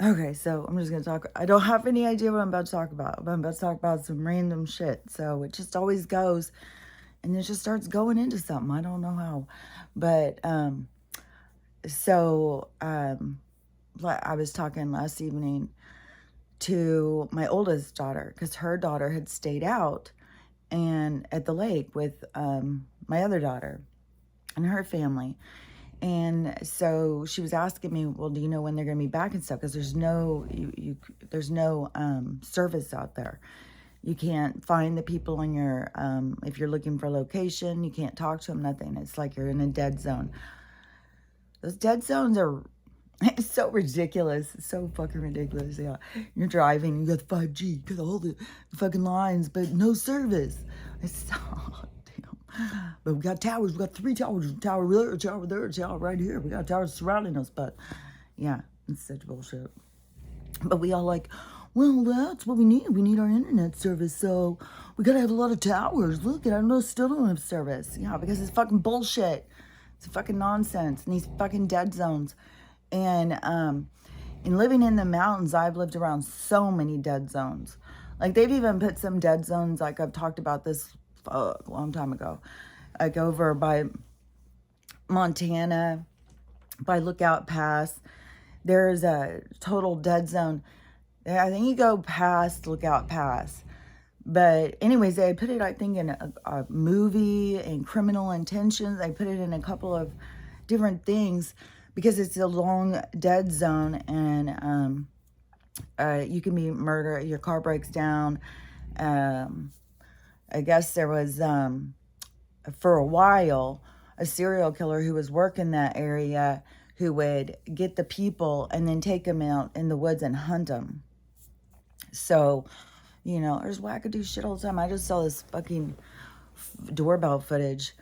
Okay, so I'm just gonna talk. I don't have any idea what I'm about to talk about, but I'm about to talk about some random shit. So it just always goes, and it just starts going into something. I don't know how, but so like I was talking last evening to my oldest daughter because her daughter had stayed out and at the lake with my other daughter and her family. And so she was asking me, well, do you know when they're going to be back and stuff? Because there's no service out there. You can't find the people on your, if you're looking for location, you can't talk to them, nothing. It's like you're in a dead zone. Those dead zones are it's so ridiculous. It's so fucking ridiculous. Yeah. You're driving, you got 5G, you got all the fucking lines, but no service. It's so damn. But we got towers, we got 3 towers, tower there, tower there, tower right here. We got towers surrounding us, but yeah, it's such bullshit. But we all like, well, that's what we need. We need our internet service, so we gotta have a lot of towers. Look, I know still don't have service. Yeah, because it's fucking bullshit. It's fucking nonsense in these fucking dead zones. And in living in the mountains, I've lived around so many dead zones. Like they've even put some dead zones, like I've talked about this a long time ago, like over by Montana, by Lookout Pass. There's a total dead zone. I think you go past Lookout Pass. But anyways, they put it, I think, in a movie and Criminal Intentions. They put it in a couple of different things because it's a long dead zone and you can be murdered. Your car breaks down. I guess there was, for a while, a serial killer who was working that area who would get the people and then take them out in the woods and hunt them. So, there's wackadoo shit all the time. I just saw this fucking doorbell footage.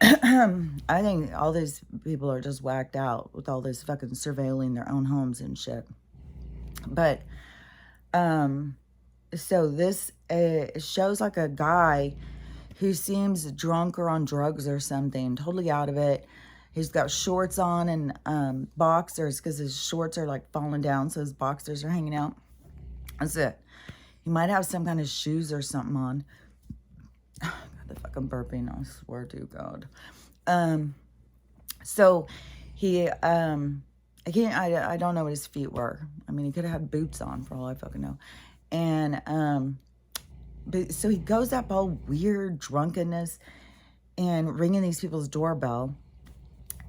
I think all these people are just whacked out with all this fucking surveilling their own homes and shit. But, so this shows like a guy who seems drunk or on drugs or something, totally out of it. He's got shorts on and boxers because his shorts are like falling down, so his boxers are hanging out. That's it. He might have some kind of shoes or something on. God, the fucking burping, I swear to God. So he, I don't know what his feet were. I mean, he could have had boots on for all I fucking know. And, but so he goes up all weird drunkenness and ringing these people's doorbell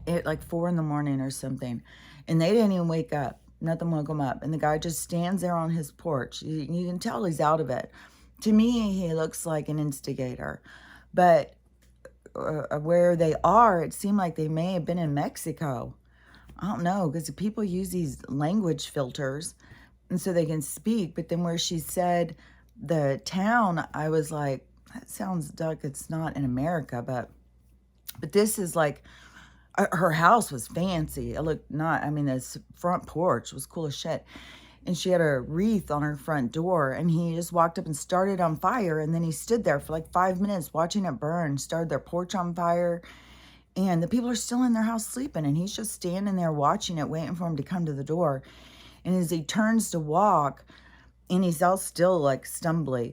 at like 4 a.m. or something. And they didn't even wake up. Nothing woke him up. And the guy just stands there on his porch. You can tell he's out of it. To me, he looks like an instigator. But where they are, it seemed like they may have been in Mexico. I don't know, because people use these language filters and so they can speak. But then where she said the town, I was like, that sounds like it's not in America. But this is like, her house was fancy. It looked not, I mean, this front porch was cool as shit. And she had a wreath on her front door, and he just walked up and started on fire. And then he stood there for like 5 minutes watching it burn, started their porch on fire. And the people are still in their house sleeping, and he's just standing there watching it, waiting for him to come to the door. And as he turns to walk, and he's all still like stumbly,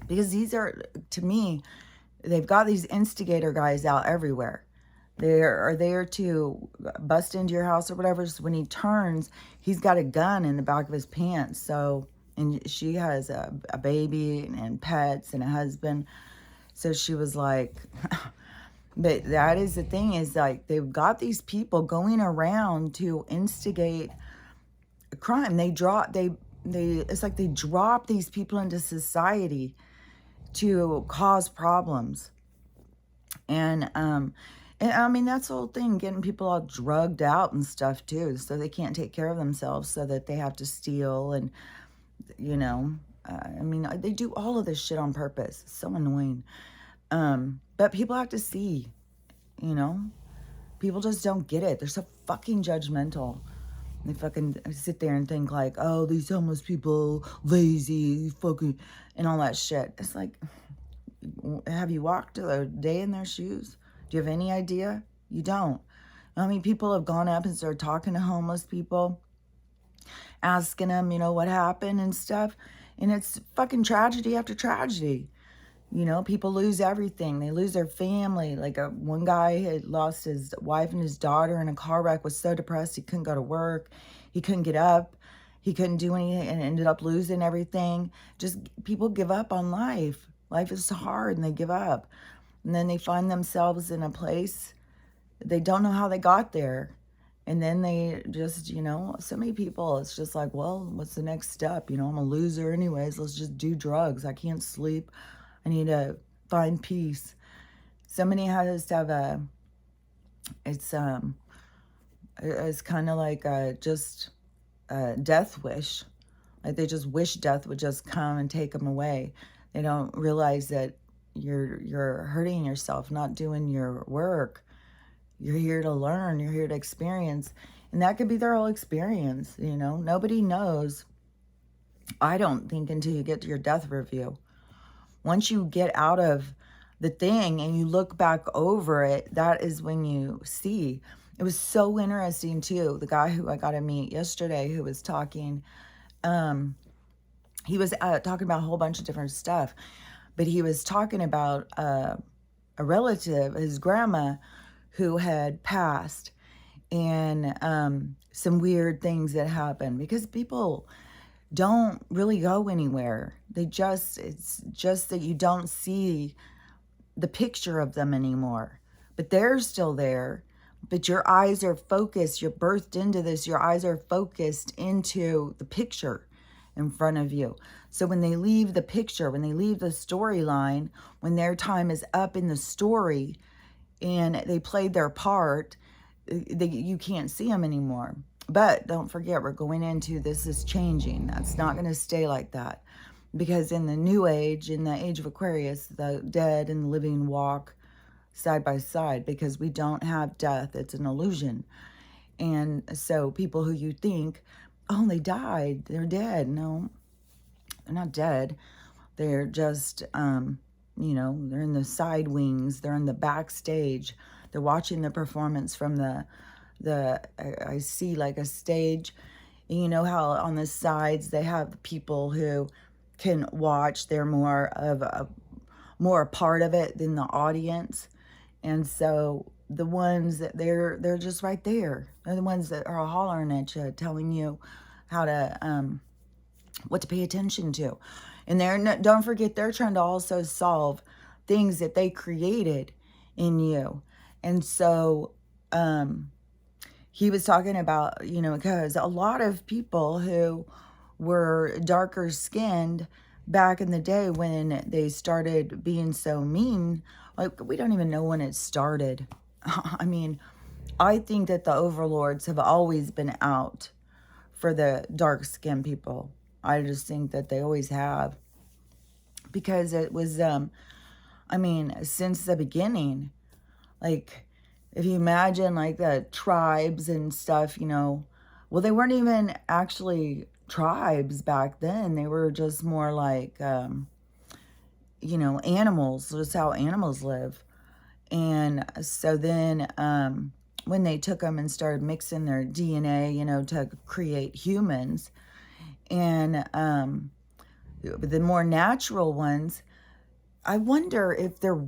because these are, to me, they've got these instigator guys out everywhere. They are there to bust into your house or whatever. So when he turns, he's got a gun in the back of his pants. So, and she has a baby and pets and a husband. So she was like, but that is the thing, is like they've got these people going around to instigate a crime. It's like they drop these people into society to cause problems. And I mean, that's the whole thing, getting people all drugged out and stuff too, so they can't take care of themselves, so that they have to steal and, I mean, they do all of this shit on purpose. It's so annoying. But people have to see, people just don't get it. They're so fucking judgmental. They fucking sit there and think like, oh, these homeless people, lazy, fucking, and all that shit. It's like, have you walked a day in their shoes? Do you have any idea? You don't. I mean, people have gone up and started talking to homeless people. asking them, what happened and stuff. And it's fucking tragedy after tragedy. People lose everything. They lose their family. Like one guy had lost his wife and his daughter in a car wreck, was so depressed he couldn't go to work. He couldn't get up. He couldn't do anything and ended up losing everything. Just people give up on life. Life is hard and they give up. And then they find themselves in a place they don't know how they got there. And then they just, so many people, it's just like, well, what's the next step? I'm a loser anyways. Let's just do drugs. I can't sleep. I need to find peace. Somebody has to have it's kind of like just a death wish. Like they just wish death would just come and take them away. They don't realize that you're hurting yourself, not doing your work. You're here to learn. You're here to experience. And that could be their whole experience, Nobody knows, I don't think, until you get to your death review. Once you get out of the thing and you look back over it, that is when you see. It was so interesting, too. The guy who I got to meet yesterday who was talking, he was talking about a whole bunch of different stuff. But he was talking about a relative, his grandma, who had passed, and some weird things that happened because people don't really go anywhere. It's just that you don't see the picture of them anymore, but they're still there. But your eyes are focused. You're birthed into this. Your eyes are focused into the picture in front of you. So when they leave the picture, when they leave the storyline, when their time is up in the story and they played their part, you can't see them anymore. But don't forget, we're going into this is changing. That's not going to stay like that. Because in the new age, in the age of Aquarius, the dead and the living walk side by side because we don't have death. It's an illusion. And so people who you think, oh, they died, they're dead. No, they're not dead. They're just, they're in the side wings. They're in the backstage. They're watching the performance from I see like a stage. And you know how on the sides they have people who can watch. They're more a part of it than the audience. And so the ones that they're just right there. They're the ones that are hollering at you, telling you how to what to pay attention to. And don't forget, they're trying to also solve things that they created in you. And so he was talking about, because a lot of people who were darker skinned back in the day when they started being so mean, like we don't even know when it started. I mean, I think that the overlords have always been out for the dark skinned people. I just think that they always have. Because it was, since the beginning, like, if you imagine, like, the tribes and stuff, well, they weren't even actually tribes back then. They were just more like, animals, just how animals live. And so then when they took them and started mixing their DNA, to create humans, and the more natural ones, I wonder if they're,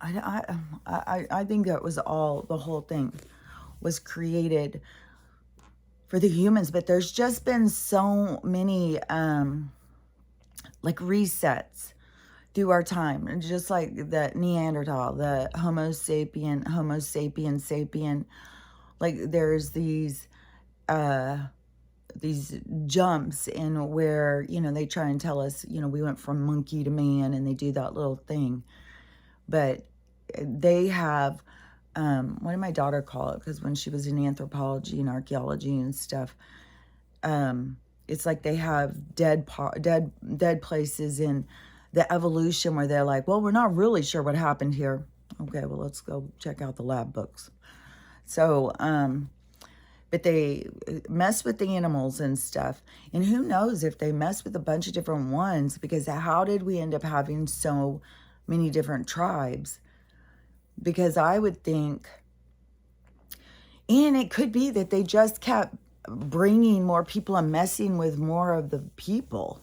I think that was the whole thing was created for the humans, but there's just been so many like resets through our time, and just like the Neanderthal, the Homo sapien, like there's these jumps in where, they try and tell us, we went from monkey to man, and they do that little thing. But they have, what did my daughter call it? Because when she was in anthropology and archaeology and stuff, it's like they have dead places in the evolution where they're like, well, we're not really sure what happened here. Okay, well, let's go check out the lab books. So, but they mess with the animals and stuff. And who knows if they mess with a bunch of different ones, because how did we end up having so many different tribes? Because I would think, and it could be that they just kept bringing more people and messing with more of the people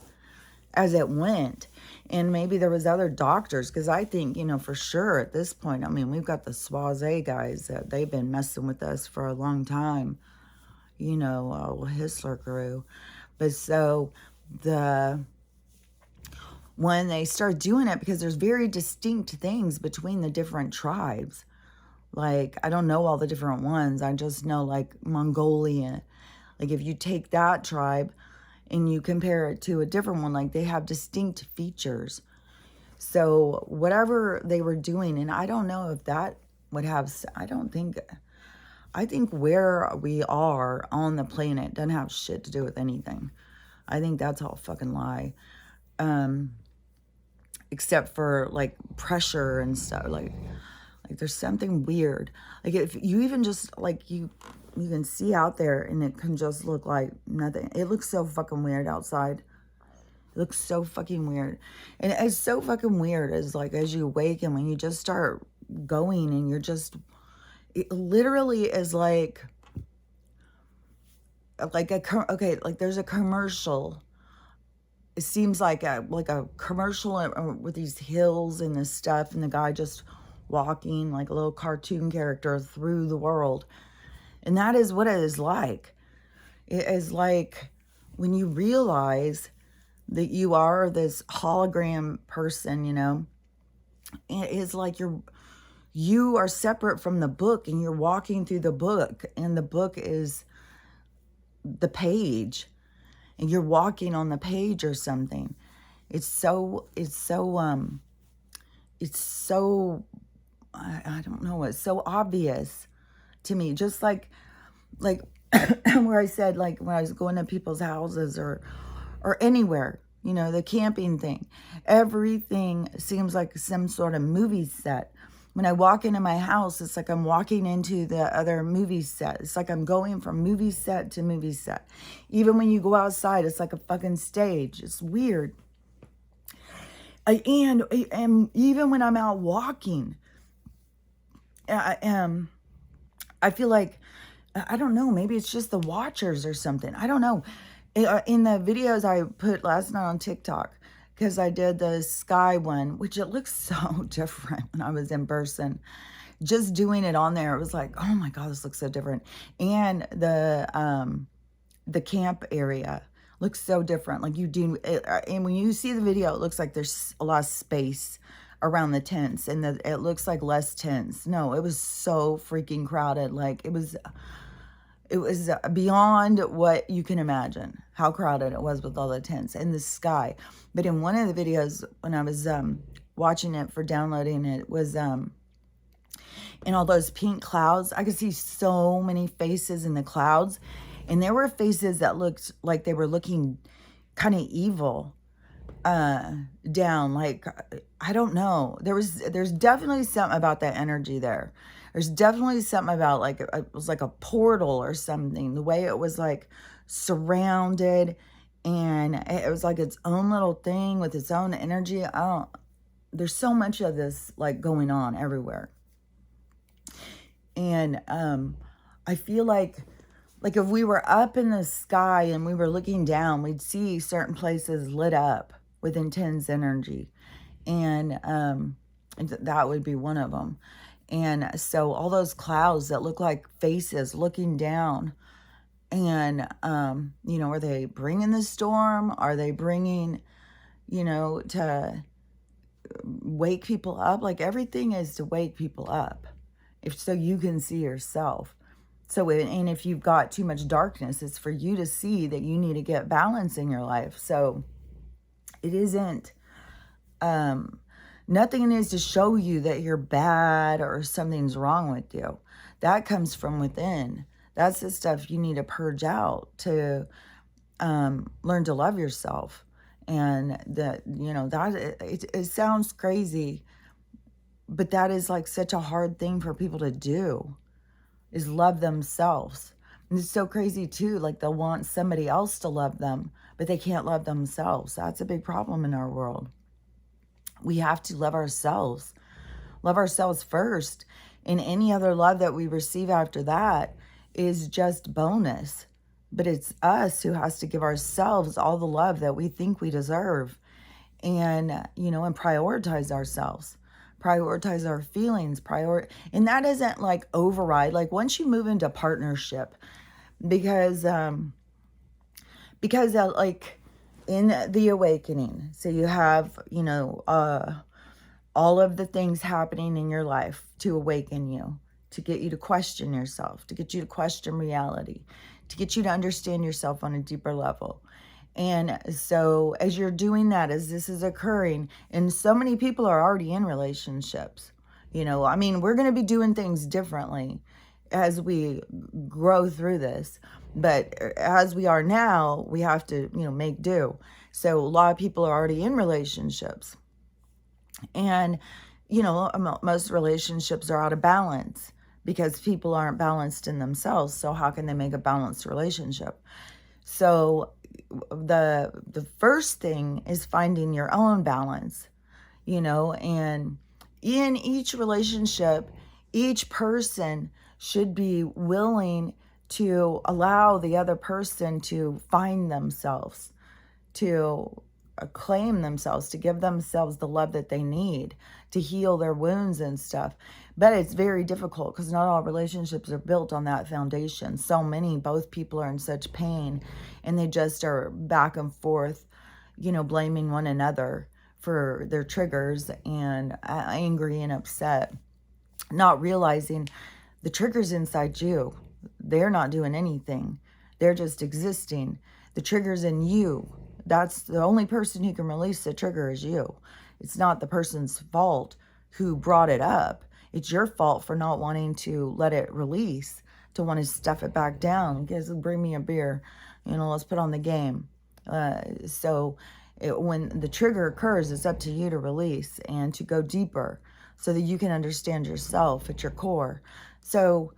as it went. And maybe there was other doctors, because I think, for sure at this point, I mean, we've got the Swaze guys that they've been messing with us for a long time, Whistler crew. But so when they start doing it, because there's very distinct things between the different tribes. Like, I don't know all the different ones. I just know, like, Mongolian. Like, if you take that tribe and you compare it to a different one, like, they have distinct features. So whatever they were doing, and I don't know if that would have, I think where we are on the planet doesn't have shit to do with anything. I think that's all fucking lie. Except for, like, pressure and stuff. Like there's something weird. Like, if you even just, like, you can see out there and it can just look like nothing. It looks so fucking weird outside. It looks so fucking weird. And it's so fucking weird as, like, as you awaken, when you just start going and you're just, it literally is like there's a commercial. It seems like a commercial with these hills and this stuff, and the guy just walking like a little cartoon character through the world. And that is what it is like. It is like when you realize that you are this hologram person, it is like you are separate from the book, and you're walking through the book, and the book is the page, and you're walking on the page or something. It's so I don't know, it's so obvious to me. Just like where I said, like, when I was going to people's houses or anywhere, the camping thing, everything seems like some sort of movie set. When I walk into my house, it's like I'm walking into the other movie set. It's like I'm going from movie set to movie set. Even when you go outside, it's like a fucking stage. It's weird. And even when I'm out walking, I feel like, I don't know, maybe it's just the watchers or something. I don't know. In the videos I put last night on TikTok, because I did the sky one, which it looks so different when I was in person. Just doing it on there, it was like, oh my God, this looks so different. And the camp area looks so different. Like, you do, and when you see the video, it looks like there's a lot of space around the tents, and it looks like less tents. No, it was so freaking crowded. Like, it was beyond what you can imagine, how crowded it was with all the tents in the sky. But in one of the videos, when I was watching it for downloading it, was in all those pink clouds, I could see so many faces in the clouds. And there were faces that looked like they were looking kind of evil down. Like, I don't know. There's definitely something about that energy there. There's definitely something about, like, it was like a portal or something. The way it was, like, surrounded, and it was like its own little thing with its own energy. There's so much of this, like, going on everywhere. And I feel like if we were up in the sky and we were looking down, we'd see certain places lit up with intense energy. And that would be one of them. And so all those clouds that look like faces looking down, and, are they bringing the storm? Are they bringing, to wake people up? Like, everything is to wake people up, so you can see yourself. So, and if you've got too much darkness, it's for you to see that you need to get balance in your life. So it isn't, nothing is to show you that you're bad or something's wrong with you. That comes from within. That's the stuff you need to purge out to learn to love yourself. And that it sounds crazy, but that is, like, such a hard thing for people to do, is love themselves. And it's so crazy too. Like, they'll want somebody else to love them, but they can't love themselves. That's a big problem in our world. We have to love ourselves first. And any other love that we receive after that is just bonus. but it's us who has to give ourselves all the love that we think we deserve, and and prioritize ourselves, prioritize our feelings, and that doesn't like override, like once you move into partnership, because like in the awakening, so you have all of the things happening in your life to awaken you, to get you to question yourself, to get you to question reality, to get you to understand yourself on a deeper level. And so as you're doing that, as this is occurring, and so many people are already in relationships, I mean, we're going to be doing things differently as we grow through this. But as we are now, we have to, make do. So a lot of people are already in relationships. And, most relationships are out of balance because people aren't balanced in themselves. So how can they make a balanced relationship? So the first thing is finding your own balance, and in each relationship, each person should be willing to allow the other person to find themselves, to claim themselves, to give themselves the love that they need to heal their wounds and stuff. But it's very difficult because not all relationships are built on that foundation. So many, both people are in such pain, and they just are back and forth, blaming one another for their triggers, and angry and upset, not realizing the trigger's inside you. They're not doing anything. They're just existing. The trigger's in you. That's the only person who can release the trigger is you. It's not the person's fault who brought it up. It's your fault for not wanting to let it release, to want to stuff it back down. Guys, bring me a beer. Let's put on the game. When the trigger occurs, it's up to you to release and to go deeper so that you can understand yourself at your core. So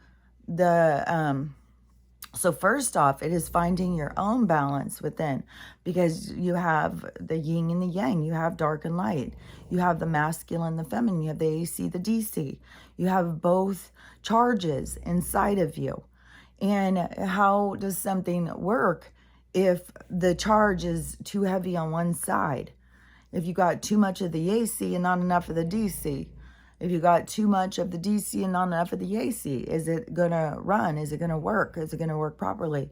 first off, it is finding your own balance within, because you have the yin and the yang, you have dark and light, you have the masculine, the feminine, you have the AC, the DC, you have both charges inside of you. And how does something work if the charge is too heavy on one side? If you got too much of the AC and not enough of the DC, if you got too much of the DC and not enough of the AC, is it going to run? Is it going to work? Is it going to work properly?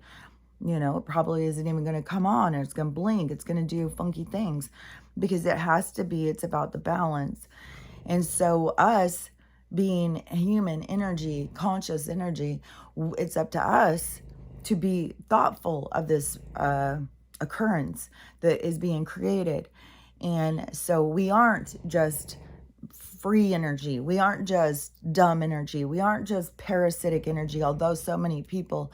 It probably isn't even going to come on, or it's going to blink. It's going to do funky things, because it has to be. It's about the balance. And so us being human energy, conscious energy, it's up to us to be thoughtful of this occurrence that is being created. And so we aren't just free energy. We aren't just dumb energy. We aren't just parasitic energy, although so many people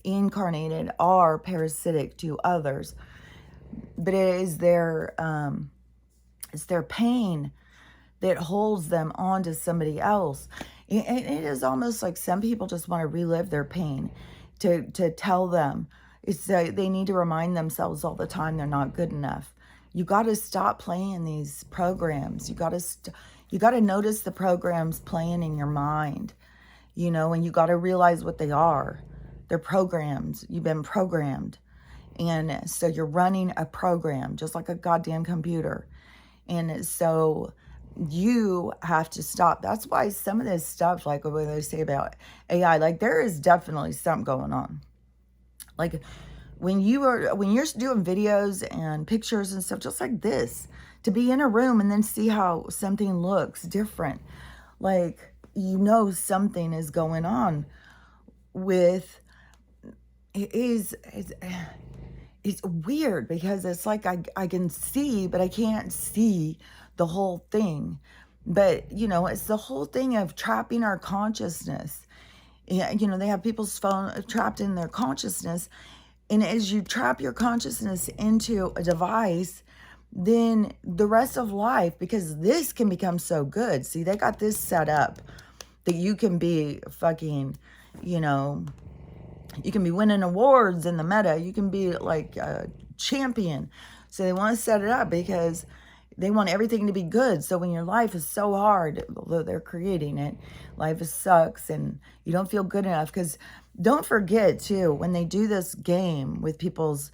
incarnated are parasitic to others. But it is their pain that holds them onto somebody else. It is almost like some people just want to relive their pain, to tell them. They need to remind themselves all the time they're not good enough. You got to stop playing these programs. You got to notice the programs playing in your mind, and you got to realize what they are. They're programs. You've been programmed. And so you're running a program just like a goddamn computer. And so you have to stop. That's why some of this stuff, like what they say about AI, like there is definitely something going on. Like when you're doing videos and pictures and stuff just like this, to be in a room and then see how something looks different, like something is going on with it's weird, because it's like I can see, but I can't see the whole thing. But it's the whole thing of trapping our consciousness. Yeah, they have people's phone trapped in their consciousness. And as you trap your consciousness into a device, then the rest of life, because this can become so good. See, they got this set up that you can be fucking, you can be winning awards in the meta. You can be like a champion. So they want to set it up because they want everything to be good. So when your life is so hard, although they're creating it, life sucks and you don't feel good enough, because Don't forget, too, when they do this game with people's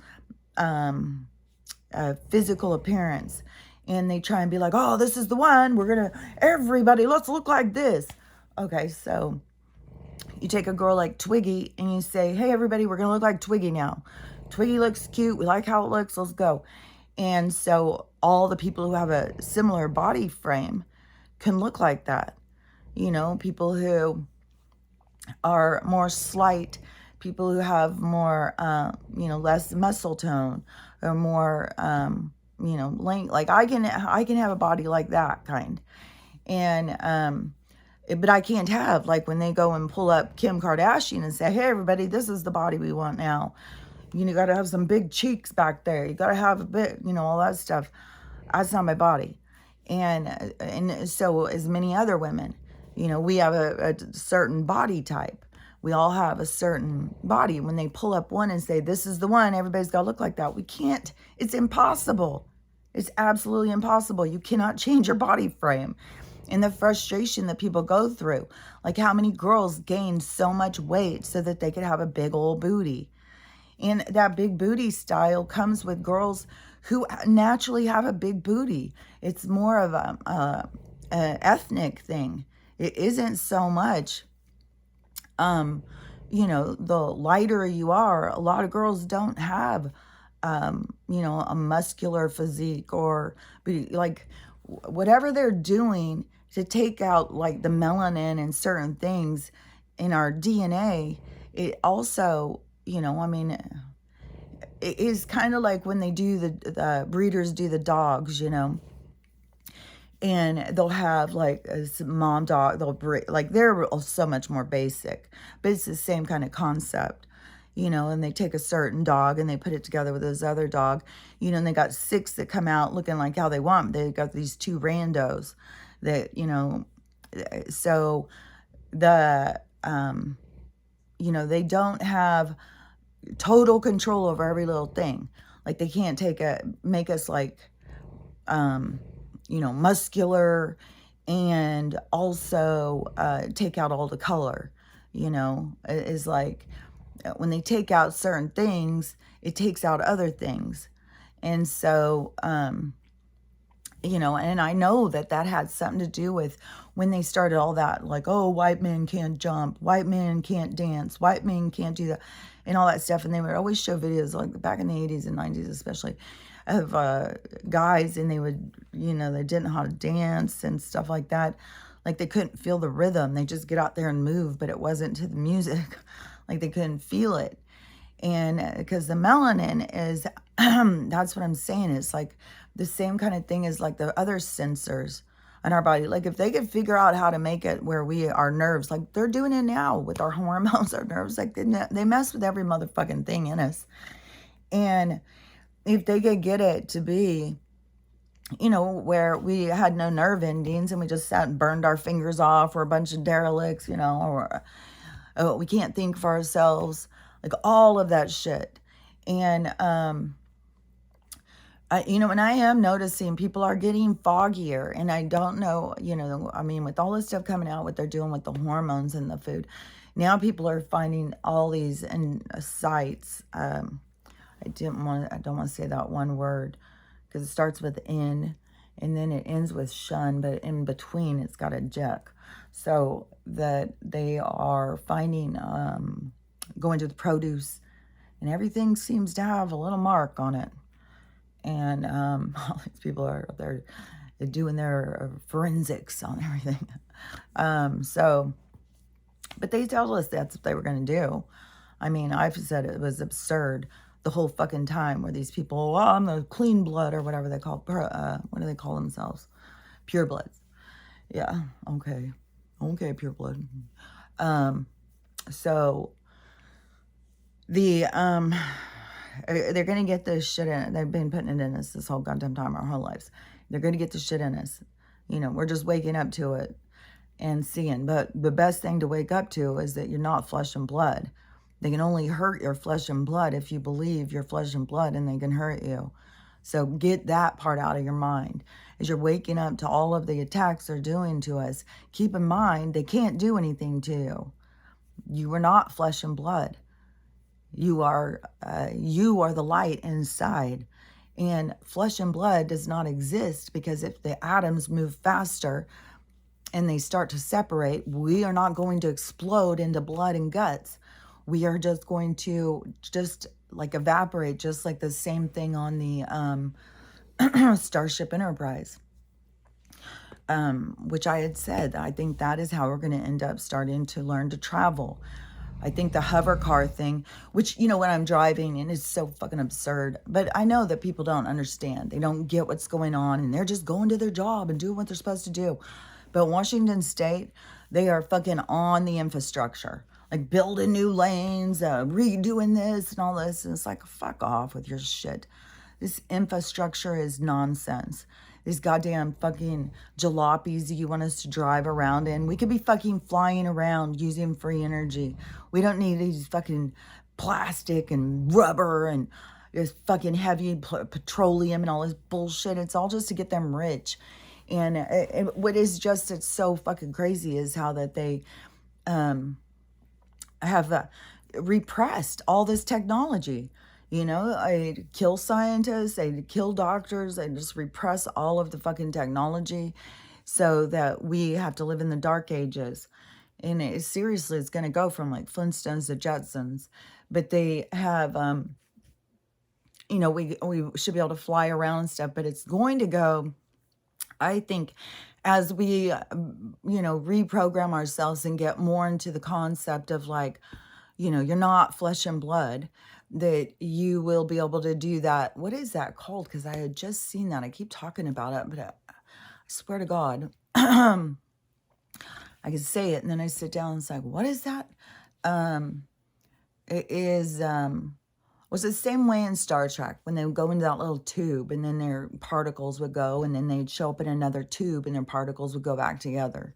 physical appearance, and they try and be like, oh, this is the one, we're gonna, everybody, let's look like this. Okay, so you take a girl like Twiggy and you say, hey, everybody, we're gonna look like Twiggy now. Twiggy looks cute, we like how it looks, let's go. And so all the people who have a similar body frame can look like that. You know, people who are more slight, people who have more, less muscle tone, or more, length. Like I can have a body like that kind, and but I can't have like when they go and pull up Kim Kardashian and say, "Hey, everybody, this is the body we want now." You got to have some big cheeks back there. You got to have a bit, all that stuff. That's not my body, and so as many other women. We have a certain body type. We all have a certain body. When they pull up one and say, this is the one, everybody's got to look like that. We can't. It's impossible. It's absolutely impossible. You cannot change your body frame. And the frustration that people go through. Like how many girls gain so much weight so that they could have a big old booty. And that big booty style comes with girls who naturally have a big booty. It's more of a ethnic thing. It isn't so much, the lighter you are, a lot of girls don't have, a muscular physique, or like whatever they're doing to take out like the melanin and certain things in our DNA. It also, it is kind of like when they do the breeders do the dogs, and they'll have like a mom dog, they'll breed, like they're so much more basic, but it's the same kind of concept, and they take a certain dog and they put it together with this other dog, and they got 6 that come out looking like how they want. They got these 2 randos that, so the, they don't have total control over every little thing. Like they can't make us like, muscular, and also take out all the color. Is like when they take out certain things, it takes out other things. And so, and I know that had something to do with when they started all that, like, oh, white men can't jump, white men can't dance, white men can't do that, and all that stuff. And they would always show videos, like back in the 80s and 90s especially, of guys, and they would, they didn't know how to dance and stuff like that. Like they couldn't feel the rhythm. They just get out there and move, but it wasn't to the music. Like they couldn't feel it. And because the melanin is, that's what I'm saying. It's like the same kind of thing as like the other sensors in our body. Like if they could figure out how to make it where our nerves, like they're doing it now with our hormones, our nerves, like they mess with every motherfucking thing in us. And if they could get it to be, where we had no nerve endings and we just sat and burned our fingers off, or a bunch of derelicts, or we can't think for ourselves, like all of that shit. And, and I am noticing people are getting foggier, and I don't know, with all this stuff coming out, what they're doing with the hormones in the food, now people are finding all these sites. I don't want to say that one word because it starts with N and then it ends with shun, but in between it's got a jek. So that they are finding, going to the produce, and everything seems to have a little mark on it. And all these people are they're doing their forensics on everything. But they told us that's what they were going to do. I mean, I've said it was absurd the whole fucking time, where these people, I'm the clean blood, or whatever they call, what do they call themselves? Pure bloods. Yeah, okay, pure blood. So the they're gonna get this shit in. They've been putting it in us this whole goddamn time, our whole lives. They're gonna get this shit in us. We're just waking up to it and seeing. But the best thing to wake up to is that you're not flesh and blood. They can only hurt your flesh and blood if you believe you're flesh and blood, and they can hurt you. So get that part out of your mind. As you're waking up to all of the attacks they're doing to us, keep in mind they can't do anything to you. You are not flesh and blood. You are the light inside. And flesh and blood does not exist, because if the atoms move faster and they start to separate, we are not going to explode into blood and guts. We are just going to just like evaporate, just like the same thing on the Starship Enterprise, which I had said. I think that is how we're going to end up starting to learn to travel. I think the hover car thing, which, when I'm driving, and it's so fucking absurd, but I know that people don't understand. They don't get what's going on, and they're just going to their job and doing what they're supposed to do. But Washington State, they are fucking on the infrastructure, like building new lanes, redoing this and all this. And it's like, fuck off with your shit. This infrastructure is nonsense. These goddamn fucking jalopies you want us to drive around in. We could be fucking flying around using free energy. We don't need these fucking plastic and rubber and this fucking heavy petroleum and all this bullshit. It's all just to get them rich. And what is just, it's so fucking crazy is how that they have repressed all this technology. I kill scientists, they kill doctors, they just repress all of the fucking technology so that we have to live in the dark ages. And seriously, it's going to go from like Flintstones to Jetsons. But they have, we should be able to fly around and stuff, but it's going to go, I think, as we, reprogram ourselves and get more into the concept of like, you're not flesh and blood, that you will be able to do that. What is that called? Because I had just seen that. I keep talking about it, but I swear to God, I can say it and then I sit down and it's like, what is that? It is, was the same way in Star Trek when they would go into that little tube and then their particles would go and then they'd show up in another tube and their particles would go back together.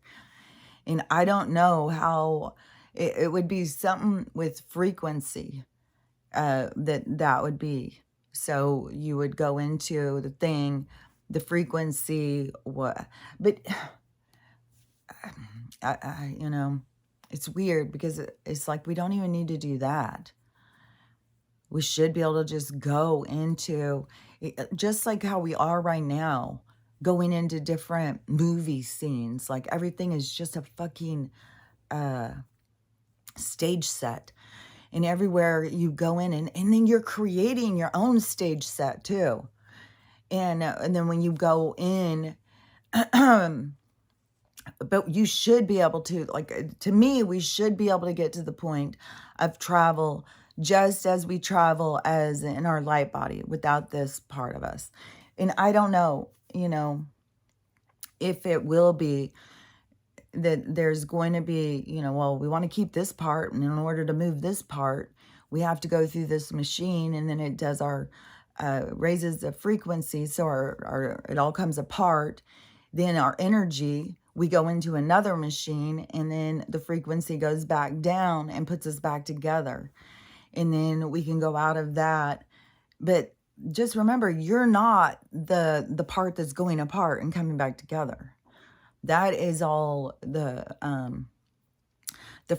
And I don't know how it would be something with frequency. That would be. So you would go into the thing, the frequency, what, but it's weird because it's like we don't even need to do that. We should be able to just go into, just like how we are right now, going into different movie scenes. Like everything is just a fucking stage set. And everywhere you go in, and then you're creating your own stage set too. And then when you go in, but you should be able to, like, to me, we should be able to get to the point of travel just as we travel as in our light body without this part of us. And I don't know, if it will be that there's going to be, well, we want to keep this part, and in order to move this part, we have to go through this machine, and then it does our, raises the frequency, so our it all comes apart. Then our energy, we go into another machine, and then the frequency goes back down and puts us back together. And then we can go out of that. But just remember, you're not the part that's going apart and coming back together. That is all the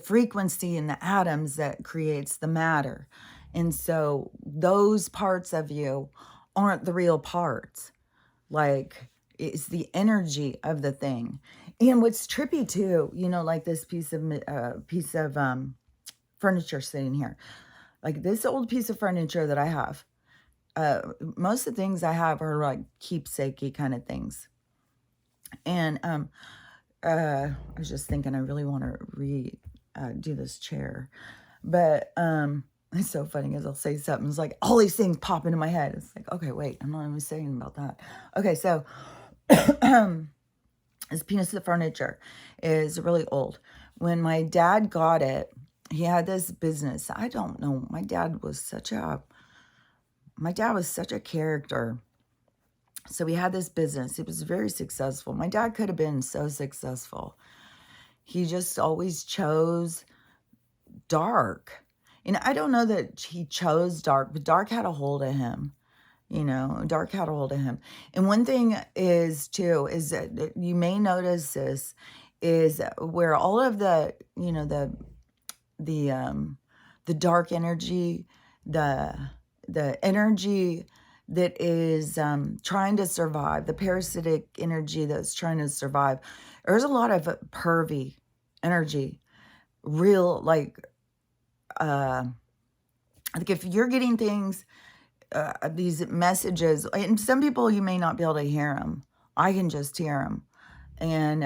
frequency in the atoms that creates the matter. And so those parts of you aren't the real parts. Like, it's the energy of the thing. And what's trippy too, like this piece of furniture sitting here. Like this old piece of furniture that I have. Most of the things I have are like keepsakey kind of things. And I was just thinking I really want to do this chair. But it's so funny because I'll say something, it's like all these things pop into my head. It's like, okay, wait, I'm not even saying about that. Okay, so this piece of furniture is really old. When my dad got it, he had this business. I don't know. My dad was such a character. So he had this business. It was very successful. My dad could have been so successful. He just always chose dark. And I don't know that he chose dark, but dark had a hold of him. Dark had a hold of him. And one thing is, too, is that you may notice this, is where all of the, the dark energy, the energy that is trying to survive, the parasitic energy that's trying to survive. There's a lot of pervy energy, real, like, like if you're getting things, these messages, and some people you may not be able to hear them. I can just hear them. And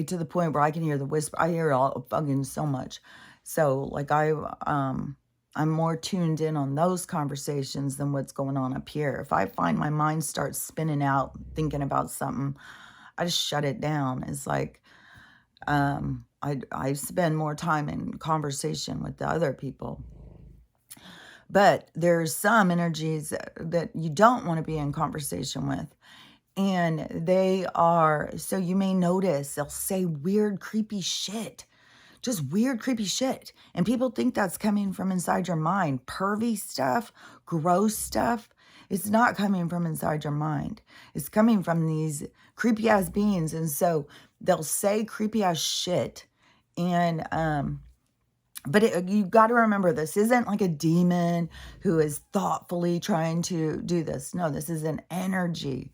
to the point where I can hear the whisper. I hear it all fucking so much. So like I'm more tuned in on those conversations than what's going on up here. If I find my mind starts spinning out thinking about something, I just shut it down. It's like I spend more time in conversation with the other people. But there's some energies that you don't want to be in conversation with. And they are, so you may notice they'll say weird, creepy shit. Just weird, creepy shit. And people think that's coming from inside your mind. Pervy stuff, gross stuff. It's not coming from inside your mind. It's coming from these creepy ass beings. And so they'll say creepy ass shit. And, but you got to remember, this isn't like a demon who is thoughtfully trying to do this. No, this is an energy.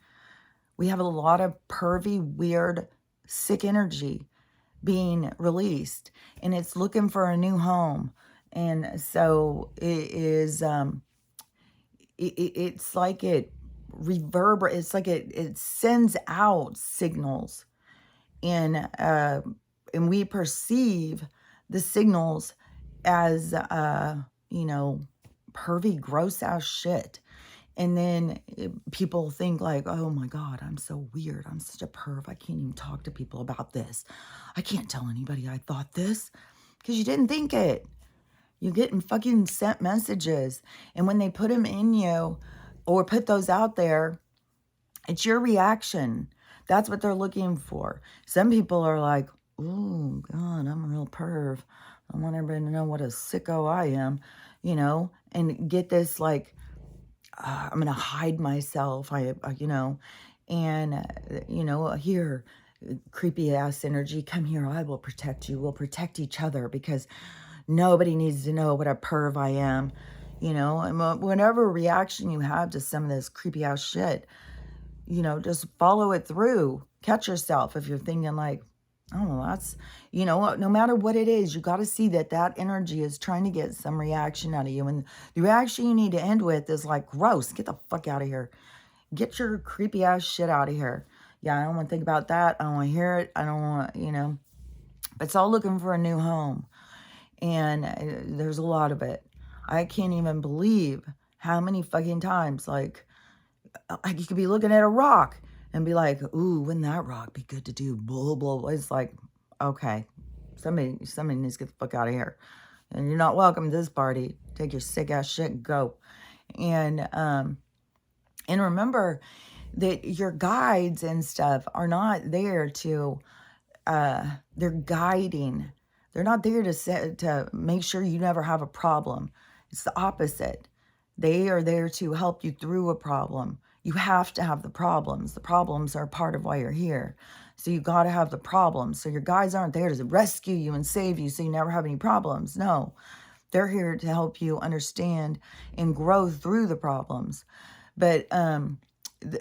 We have a lot of pervy, weird, sick energy being released, and it's looking for a new home. And so it is, it's like it reverberates, it's like it sends out signals, and we perceive the signals as, pervy, gross ass shit. And then people think like, oh my God, I'm so weird. I'm such a perv. I can't even talk to people about this. I can't tell anybody I thought this, because you didn't think it. You're getting fucking sent messages. And when they put them in you or put those out there, it's your reaction. That's what they're looking for. Some people are like, oh God, I'm a real perv. I want everybody to know what a sicko I am, and get this like, I'm going to hide myself. Here, creepy ass energy, come here. I will protect you. We'll protect each other because nobody needs to know what a perv I am. And whatever reaction you have to some of this creepy ass shit, just follow it through. Catch yourself if you're thinking like, oh, that's, no matter what it is, you got to see that energy is trying to get some reaction out of you. And the reaction you need to end with is like, gross, get the fuck out of here. Get your creepy ass shit out of here. Yeah, I don't want to think about that. I don't want to hear it. I don't want, it's all looking for a new home. And there's a lot of it. I can't even believe how many fucking times, like you could be looking at a rock and be like, ooh, wouldn't that rock be good to do? Blah, blah, blah. It's like, okay, somebody needs to get the fuck out of here. And you're not welcome to this party. Take your sick ass shit and go. And remember that your guides and stuff are not there to, they're guiding. They're not there to make sure you never have a problem. It's the opposite. They are there to help you through a problem. You have to have the problems. The problems are part of why you're here. So you got to have the problems. So your guides aren't there to rescue you and save you so you never have any problems. No, they're here to help you understand and grow through the problems. But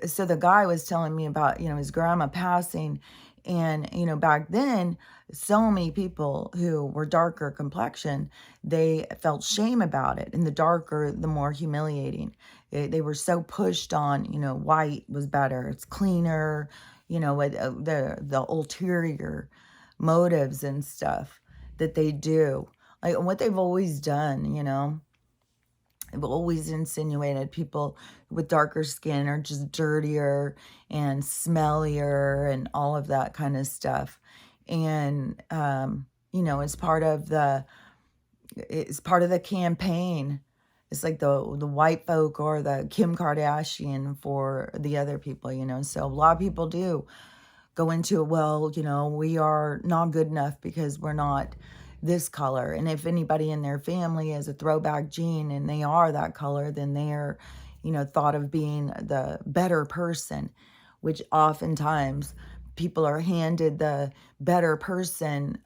so the guy was telling me about, his grandma passing. And, back then, so many people who were darker complexion, they felt shame about it. And the darker, the more humiliating. They were so pushed on, white was better. It's cleaner, the ulterior motives and stuff that they do. Like what they've always done, They've always insinuated people with darker skin are just dirtier and smellier and all of that kind of stuff. And, it's part of the campaign. It's like the white folk or the Kim Kardashian for the other people, So a lot of people do go into, well, we are not good enough because we're not this color. And if anybody in their family is a throwback gene and they are that color, then they're, thought of being the better person, which oftentimes people are handed the better person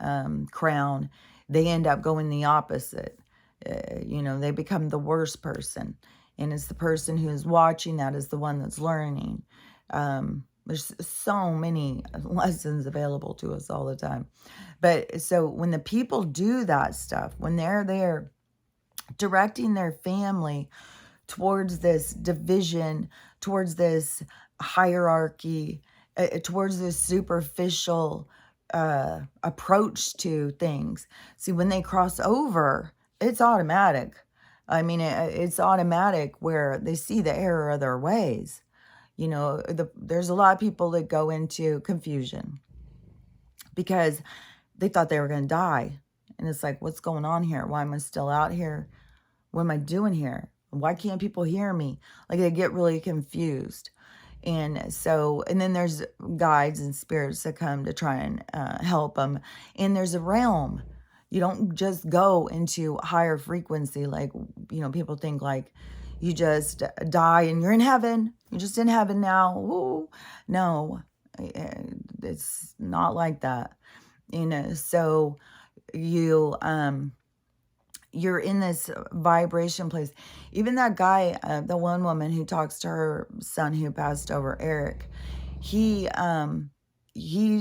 crown they end up going the opposite. They become the worst person. And it's the person who's watching that is the one that's learning. There's so many lessons available to us all the time. But so when the people do that stuff, when they're there directing their family towards this division, towards this hierarchy, towards this superficial approach to things. See, when they cross over, it's automatic. I mean, it's automatic where they see the error of their ways. There's a lot of people that go into confusion because they thought they were going to die. And it's like, what's going on here? Why am I still out here? What am I doing here? Why can't people hear me? Like, they get really confused. And then there's guides and spirits that come to try and help them. And there's a realm. You don't just go into higher frequency. Like, people think like you just die and you're in heaven. You're just in heaven now. Ooh. No, it's not like that. So you're in this vibration place. Even that guy, the one woman who talks to her son who passed over, Eric, he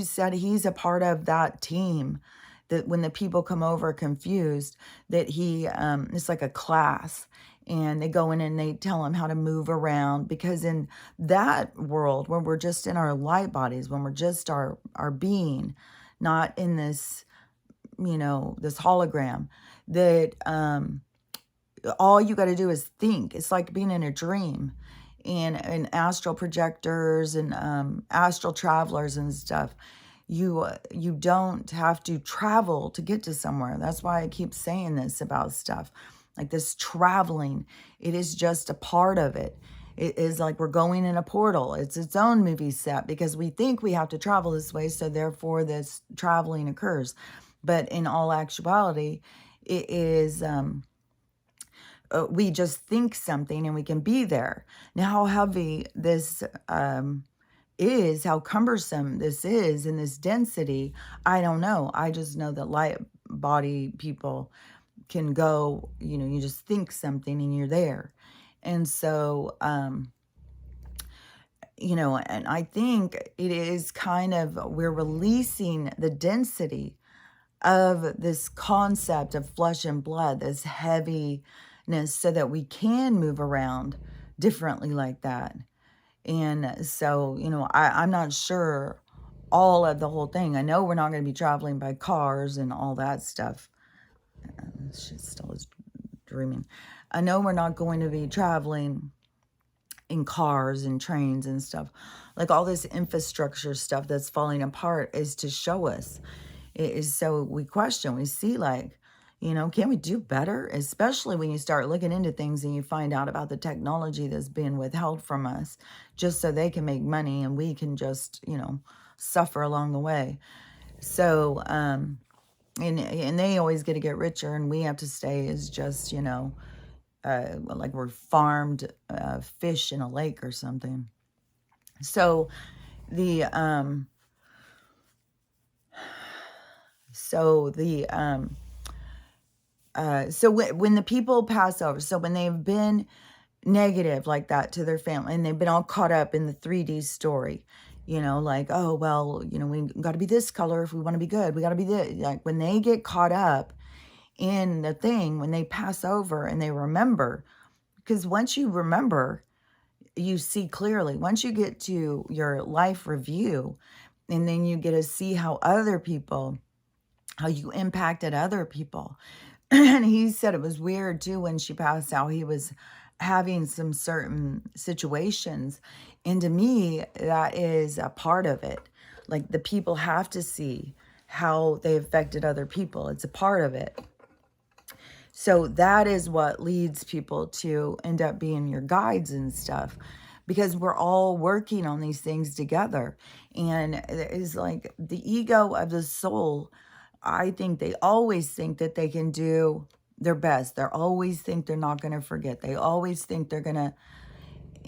said he's a part of that team, that when the people come over confused, that it's like a class, and they go in and they tell him how to move around, because in that world, when we're just in our light bodies, when we're just our being, not in this, this hologram, that all you got to do is think. It's like being in a dream. And astral projectors and astral travelers and stuff, you don't have to travel to get to somewhere. That's why I keep saying this about stuff like this traveling. It is just a part of it. It is like we're going in a portal. It's its own movie set, because we think we have to travel this way, so therefore this traveling occurs. But in all actuality, it is we just think something and we can be there. Now, how heavy this is, how cumbersome this is, and this density, I don't know. I just know that light body people can go, you just think something and you're there. And so, and I think it is kind of, we're releasing the density of this concept of flesh and blood, this heaviness, so that we can move around differently like that. And so, I'm not sure all of the whole thing. I know we're not going to be traveling by cars and all that stuff. She still is dreaming. I know we're not going to be traveling in cars and trains and stuff. Like, all this infrastructure stuff that's falling apart is to show us. It is so we question, we see, like, can we do better? Especially when you start looking into things and you find out about the technology that's being withheld from us just so they can make money and we can just, suffer along the way. So, and they always get richer, and we have to stay as just, like we're farmed fish in a lake or something. So the when the people pass over, so when they've been negative like that to their family, and they've been all caught up in the 3D story, like, oh, well, we got to be this color if we want to be good. We got to be this. Like, when they get caught up in the thing, when they pass over and they remember, because once you remember, you see clearly. Once you get to your life review, and then you get to see how you impacted other people. And he said it was weird too when she passed out. He was having some certain situations. And to me, that is a part of it. Like, the people have to see how they affected other people. It's a part of it. So that is what leads people to end up being your guides and stuff, because we're all working on these things together. And it is like the ego of the soul. I think they always think that they can do their best. They always think they're not going to forget. They always think they're going to,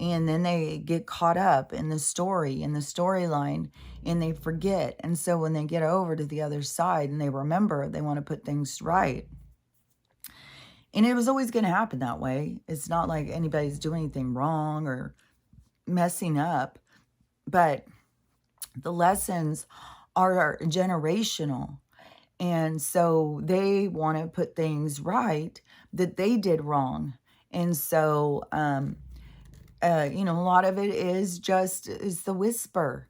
and then they get caught up in the story, in the storyline, and they forget. And so when they get over to the other side and they remember, they want to put things right. And it was always going to happen that way. It's not like anybody's doing anything wrong or messing up, but the lessons are generational. And so they want to put things right that they did wrong. And so, you know, a lot of it is the whisper.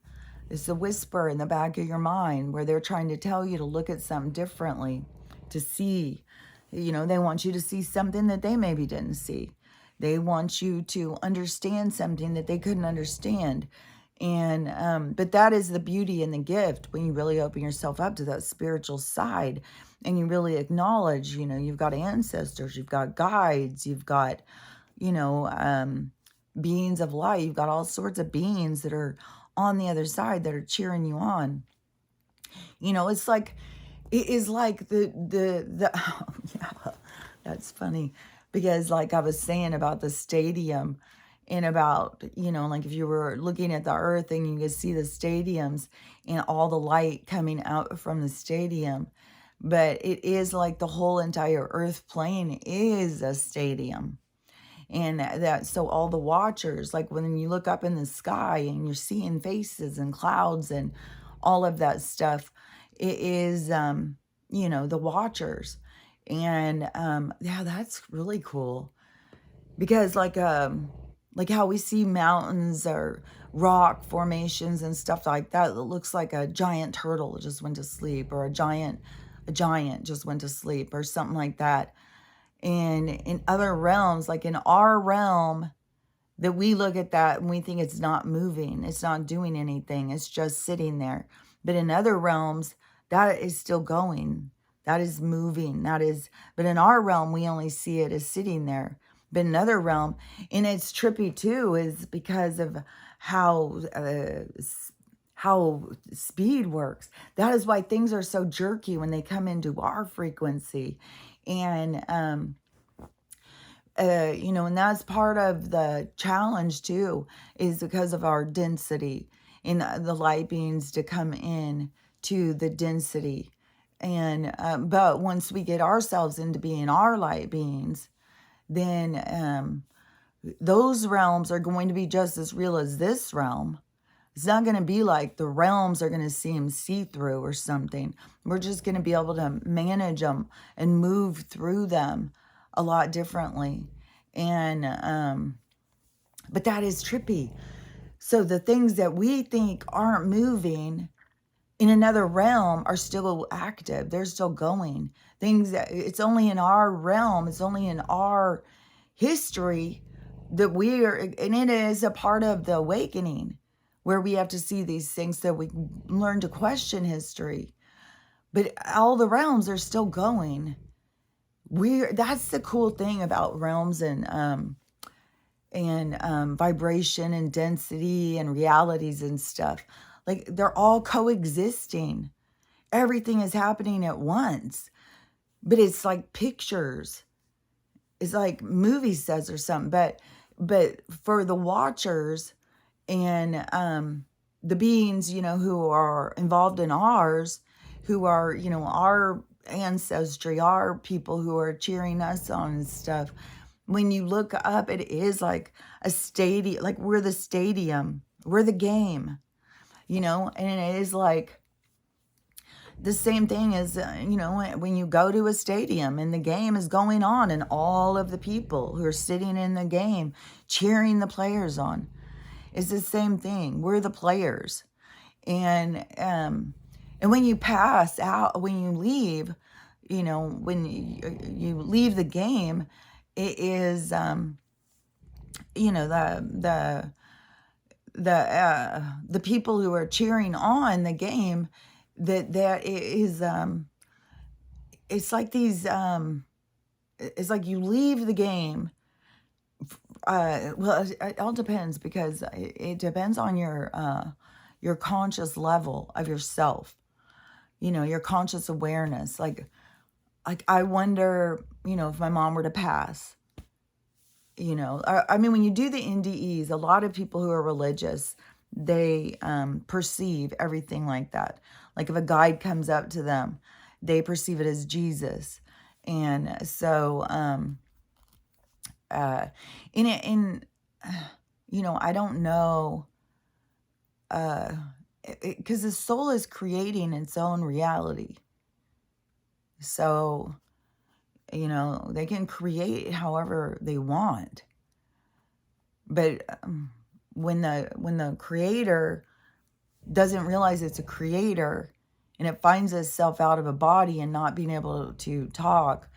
It's the whisper in the back of your mind where they're trying to tell you to look at something differently, to see. You know, they want you to see something that they maybe didn't see. They want you to understand something that they couldn't understand. And but that is the beauty and the gift when you really open yourself up to that spiritual side and you really acknowledge, you know, you've got ancestors, you've got guides, you've got, you know, beings of light, you've got all sorts of beings that are on the other side that are cheering you on. You know, it's like, it is like oh, yeah, that's funny, because like I was saying about the stadium, and about, you know, like if you were looking at the earth and you could see the stadiums and all the light coming out from the stadium, but it is like the whole entire earth plane is a stadium. And that, so all the watchers, like when you look up in the sky and you're seeing faces and clouds and all of that stuff, it is, you know, the watchers. And yeah, that's really cool, because like how we see mountains or rock formations and stuff like that, it looks like a giant turtle just went to sleep, or a giant just went to sleep, or something like that. And in other realms, like in our realm, that we look at that and we think it's not moving, it's not doing anything, it's just sitting there. But in other realms, that is still going, that is moving, that is, but in our realm, we only see it as sitting there. But in another realm, and it's trippy too, is because of how speed works. That is why things are so jerky when they come into our frequency. And you know, and that's part of the challenge too, is because of our density, in the light beings to come in to the density. And but once we get ourselves into being our light beings, then those realms are going to be just as real as this realm. It's not going to be like the realms are going to seem see-through or something. We're just going to be able to manage them and move through them a lot differently. And but that is trippy. So the things that we think aren't moving in another realm are still active. They're still going. Things that, it's only in our realm, it's only in our history that we're, and it is a part of the awakening where we have to see these things so we learn to question history. But all the realms are still going. That's the cool thing about realms and vibration and density and realities and stuff. Like, they're all coexisting. Everything is happening at once. But it's like pictures. It's like movie sets or something. But for the watchers and the beings, you know, who are involved in ours, who are, you know, our ancestry, our people who are cheering us on and stuff, when you look up, it is like a stadium, like we're the stadium, we're the game, you know. And it is like the same thing as, you know, when you go to a stadium and the game is going on and all of the people who are sitting in the game cheering the players on, it's the same thing. We're the players. And when you pass out, when you leave, you know, when you leave the game, it is, you know, the people who are cheering on the game, that is, it's like these, it's like you leave the game. Well, it all depends, because it depends on your conscious level of yourself, you know, your conscious awareness. Like I wonder, you know, if my mom were to pass, You know, I mean, when you do the NDEs, a lot of people who are religious, they perceive everything like that. Like if a guide comes up to them, they perceive it as Jesus. And so, uh, in you know, I don't know, because the soul is creating its own reality. So, you know, they can create however they want. But when the creator doesn't realize it's a creator and it finds itself out of a body and not being able to talk,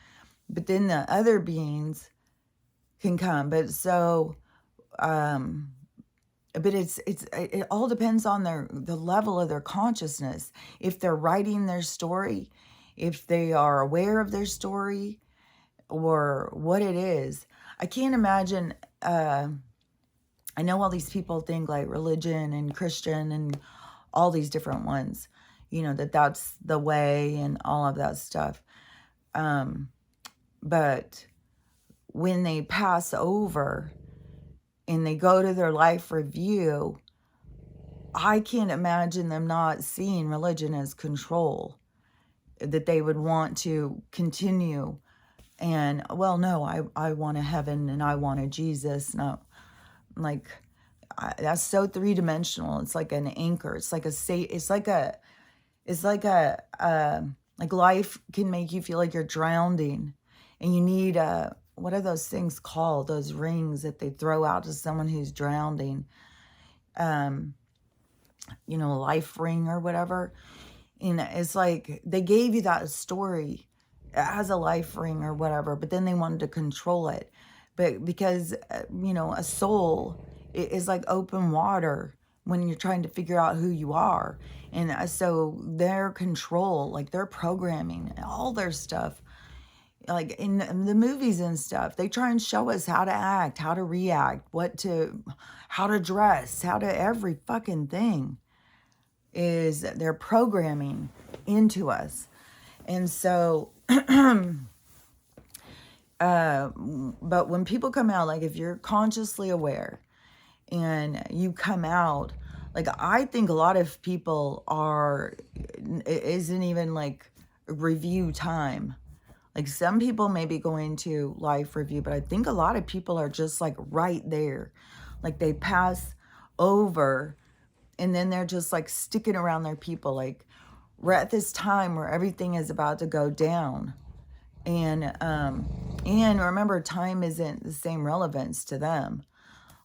but then the other beings can come. But so, but it all depends on the level of their consciousness. If they're writing their story, if they are aware of their story, or what it is. I can't imagine. I know all these people think like religion and Christian and all these different ones, you know, that's the way and all of that stuff. But when they pass over and they go to their life review, I can't imagine them not seeing religion as control, that they would want to continue. And, well, no, I want a heaven and I want a Jesus. No, like, that's so three-dimensional. It's like an anchor. It's like like life can make you feel like you're drowning and you need what are those things called? Those rings that they throw out to someone who's drowning. You know, life ring or whatever. And it's like they gave you that story as a life ring or whatever, but then they wanted to control it. But because, you know, a soul is like open water when you're trying to figure out who you are. And so their control, like their programming, all their stuff, like in the movies and stuff, they try and show us how to act, how to react, how to dress, how to every fucking thing is their programming into us. And so, but when people come out, like if you're consciously aware and you come out, like I think a lot of people it isn't even like review time. Like some people may be going to life review, but I think a lot of people are just like right there. Like they pass over and then they're just like sticking around their people. Like we're at this time where everything is about to go down. And remember, time isn't the same relevance to them.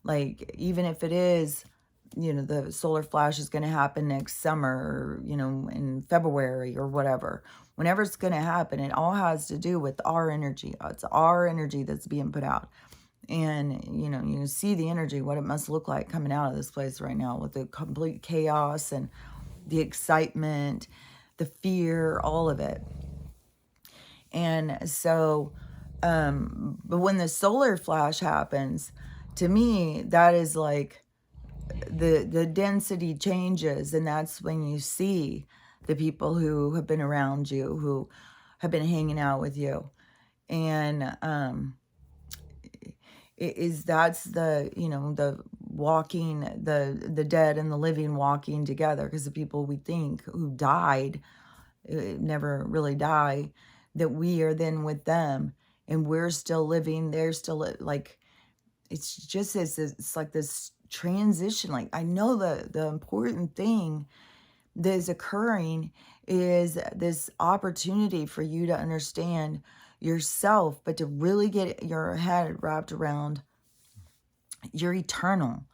Like even if it is, you know, the solar flash is going to happen next summer, or, you know, in February or whatever, whenever it's going to happen, it all has to do with our energy. It's our energy that's being put out. And, you know, you see the energy, what it must look like coming out of this place right now with the complete chaos and the excitement, the fear, all of it. And so, but when the solar flash happens, to me, that is like the density changes. And that's when you see the people who have been around you, who have been hanging out with you. And, that's the, you know, the walking, the dead and the living walking together, because the people we think who died never really die, that we are then with them and we're still living, they're still like, it's just it's like this transition. Like I know the important thing that is occurring is this opportunity for you to understand yourself, but to really get your head wrapped around you're eternal.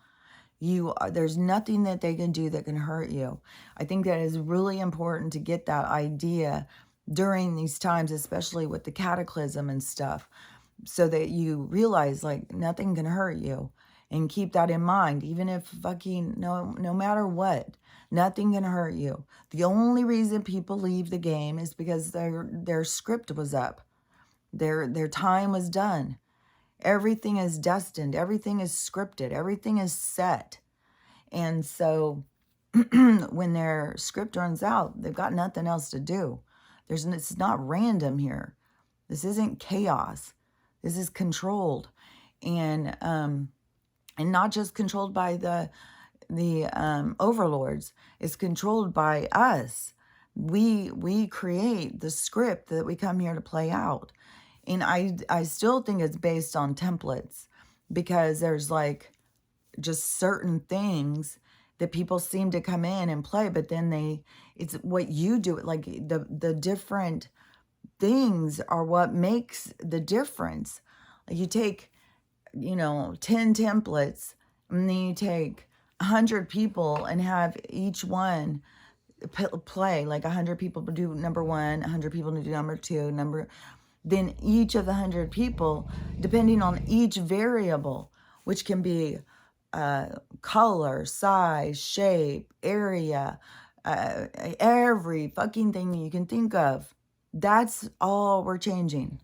There's nothing that they can do that can hurt you. I think that is really important to get that idea during these times, especially with the cataclysm and stuff, so that you realize like nothing can hurt you, and keep that in mind. Even if fucking no matter what, nothing can hurt you. The only reason people leave the game is because their script was up, their time was done. Everything is destined. Everything is scripted. Everything is set. And so when their script runs out, they've got nothing else to do. It's not random here. This isn't chaos. This is controlled. And not just controlled by the overlords. It's controlled by us. We create the script that we come here to play out. And I still think it's based on templates, because there's like just certain things that people seem to come in and play, but then it's what you do. Like the different things are what makes the difference. Like you take, 10 templates, and then you take 100 people and have each one play. Like 100 people do number one, 100 people do number two, then each of the 100 people, depending on each variable, which can be color, size, shape, area, every fucking thing that you can think of, that's all we're changing.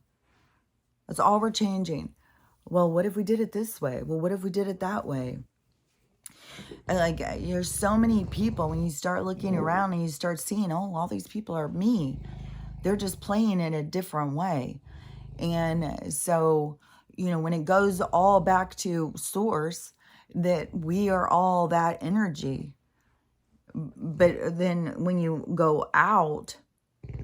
That's all we're changing. Well, what if we did it this way? Well, what if we did it that way? And like, there's so many people, when you start looking around and you start seeing, oh, all these people are me. They're just playing it a different way. And so, when it goes all back to source, that we are all that energy. But then when you go out,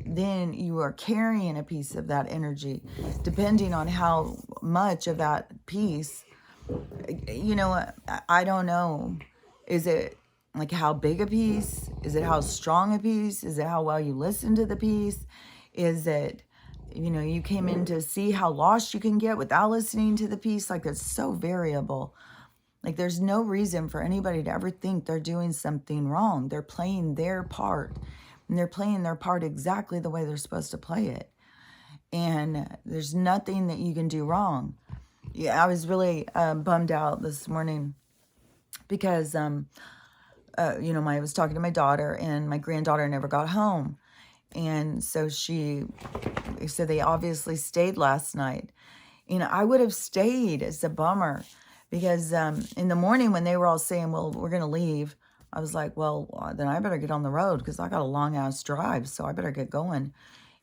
then you are carrying a piece of that energy, depending on how much of that piece, I don't know. Is it like how big a piece? Is it how strong a piece? Is it how well you listen to the piece? Is it, you came in to see how lost you can get without listening to the piece? Like, it's so variable. Like, there's no reason for anybody to ever think they're doing something wrong. They're playing their part, and they're playing their part exactly the way they're supposed to play it. And there's nothing that you can do wrong. Yeah, I was really bummed out this morning because, I was talking to my daughter, and my granddaughter never got home. And so they obviously stayed last night. I would have stayed. It's a bummer, because in the morning when they were all saying, well, we're going to leave, I was like, well, then I better get on the road, because I got a long ass drive, so I better get going.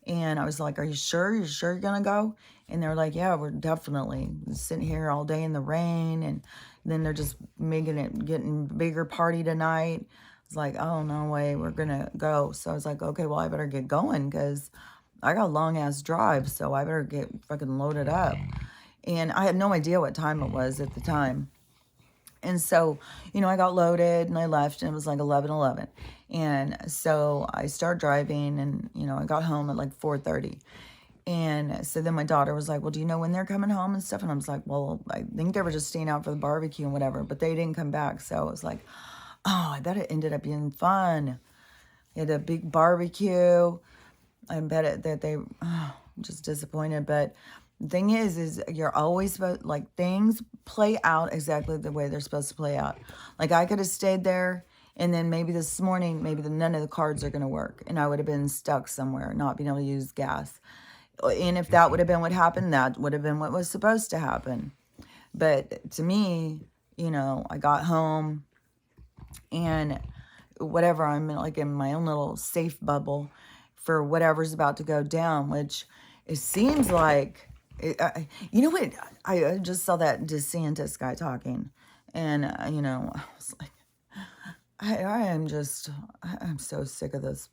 And I was like, are you sure? You sure you're going to go? And they're like, yeah, we're definitely sitting here all day in the rain. And then they're just getting bigger party tonight. It's like, oh, no way, we're going to go. So I was like, okay, well, I better get going, because I got a long ass drive, so I better get fucking loaded up. And I had no idea what time it was at the time. And so, I got loaded and I left, and it was like 11:11. And so I started driving, and, I got home at like 4:30. And so then my daughter was like, well, do you know when they're coming home and stuff? And I was like, well, I think they were just staying out for the barbecue and whatever, but they didn't come back. So I was like, oh, I bet it ended up being fun. They had a big barbecue. I bet that they, I'm just disappointed. But the thing is you're always supposed, like, things play out exactly the way they're supposed to play out. Like, I could have stayed there, and then maybe this morning, none of the cards are going to work, and I would have been stuck somewhere, not being able to use gas. And if that would have been what happened, that would have been what was supposed to happen. But to me, I got home, and whatever, I'm like in my own little safe bubble for whatever's about to go down, which it seems like, you know what, I just saw that DeSantis guy talking, and, I was like, I'm so sick of this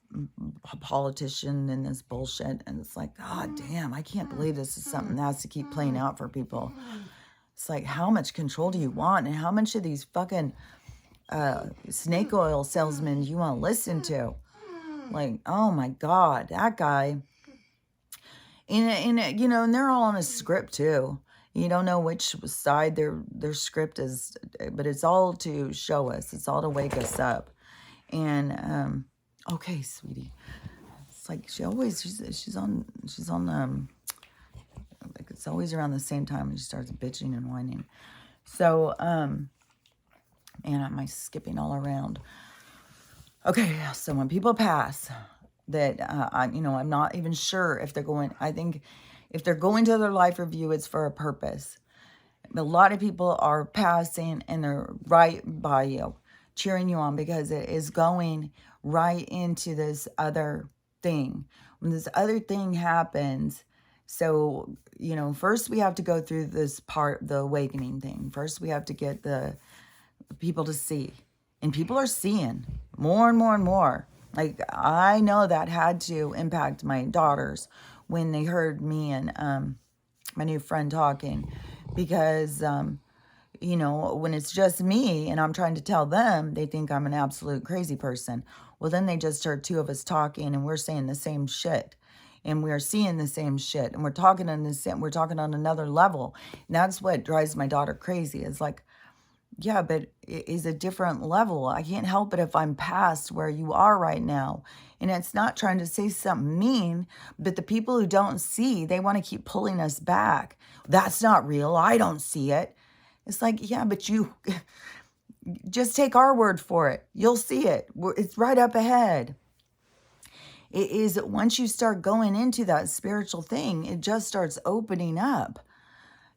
politician and this bullshit. And it's like, God damn, I can't believe this is something that has to keep playing out for people. It's like, how much control do you want? And how much of these fucking snake oil salesmen do you want to listen to? Like, oh my God, that guy. And they're all on a script too. You don't know which side their script is, but it's all to show us. It's all to wake us up. And okay, sweetie. It's like she's on like, it's always around the same time when she starts bitching and whining. So and I'm skipping all around. Okay, so when people pass, that I'm not even sure if they're going. I think if they're going to their life review, it's for a purpose. A lot of people are passing, and they're right by you, cheering you on, because it is going right into this other thing. When this other thing happens, So, first we have to go through this part, the awakening thing. First we have to get the people to see. And people are seeing more and more and more. Like, I know that had to impact my daughters when they heard me and my new friend talking. Because, when it's just me and I'm trying to tell them, they think I'm an absolute crazy person. Well, then they just heard two of us talking and we're saying the same shit. And we're seeing the same shit. And we're talking we're talking on another level. And that's what drives my daughter crazy. It's like, yeah, but it is a different level. I can't help it if I'm past where you are right now. And it's not trying to say something mean, but the people who don't see, they want to keep pulling us back. That's not real. I don't see it. It's like, yeah, but you just take our word for it. You'll see it. It's right up ahead. It is, once you start going into that spiritual thing, it just starts opening up.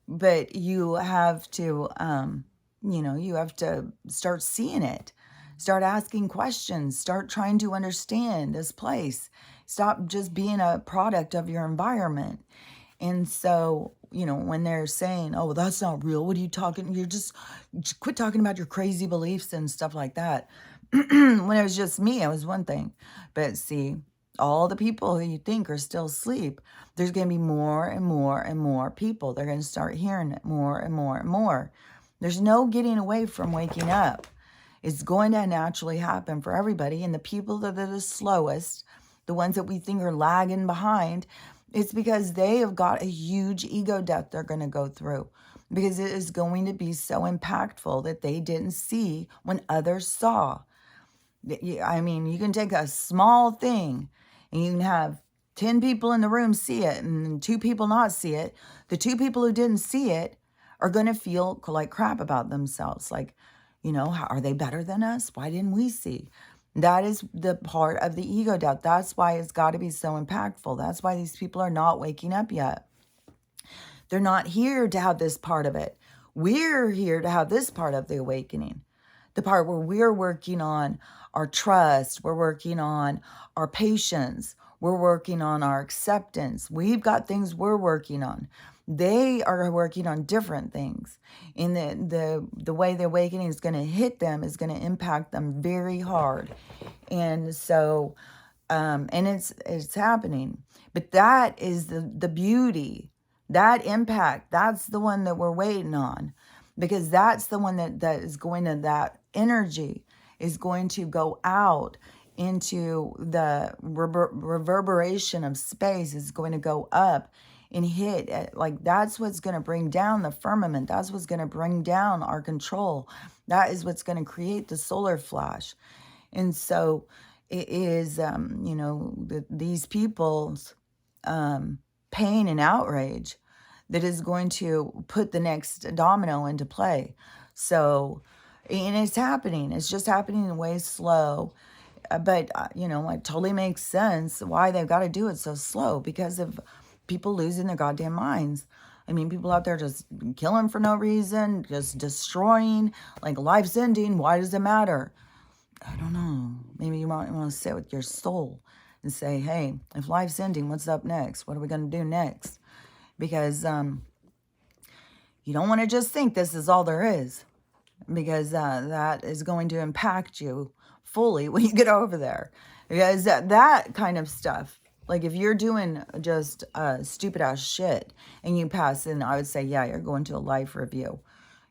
But you have to, you have to start seeing it. Start asking questions. Start trying to understand this place. Stop just being a product of your environment. And so, when they're saying, oh, that's not real. What are you talking? Just quit talking about your crazy beliefs and stuff like that. When it was just me, it was one thing. But see, all the people who you think are still asleep, there's going to be more and more and more people. They're going to start hearing it more and more and more. There's no getting away from waking up. It's going to naturally happen for everybody. And the people that are the slowest, the ones that we think are lagging behind, it's because they have got a huge ego death they're going to go through. Because it is going to be so impactful that they didn't see when others saw. I mean, you can take a small thing and you can have 10 people in the room see it and 2 people not see it. The 2 people who didn't see it are going to feel like crap about themselves. Like, are they better than us? Why didn't we see? That is the part of the ego death. That's why it's got to be so impactful. That's why these people are not waking up yet. They're not here to have this part of it. We're here to have this part of the awakening. The part where we're working on our trust, we're working on our patience, we're working on our acceptance. We've got things we're working on. They are working on different things. And the way the awakening is going to hit them is going to impact them very hard. And so, and it's happening. But that is the beauty. That impact, that's the one that we're waiting on. Because that's the one that is going to, that energy is going to go out into the reverberation of space, is going to go up and hit. Like, that's what's going to bring down the firmament. That's what's going to bring down our control. That is what's going to create the solar flash. And so it is, these people's pain and outrage that is going to put the next domino into play. So, and it's happening. It's just happening in ways slow. But, it totally makes sense why they've got to do it so slow, because of people losing their goddamn minds. I mean, people out there just killing for no reason, just destroying, like, life's ending. Why does it matter? I don't know. Maybe you might want to sit with your soul and say, hey, if life's ending, what's up next? What are we going to do next? Because you don't want to just think this is all there is, because that is going to impact you fully when you get over there. Because that kind of stuff, like if you're doing just stupid ass shit and you pass in, I would say, yeah, you're going to a life review.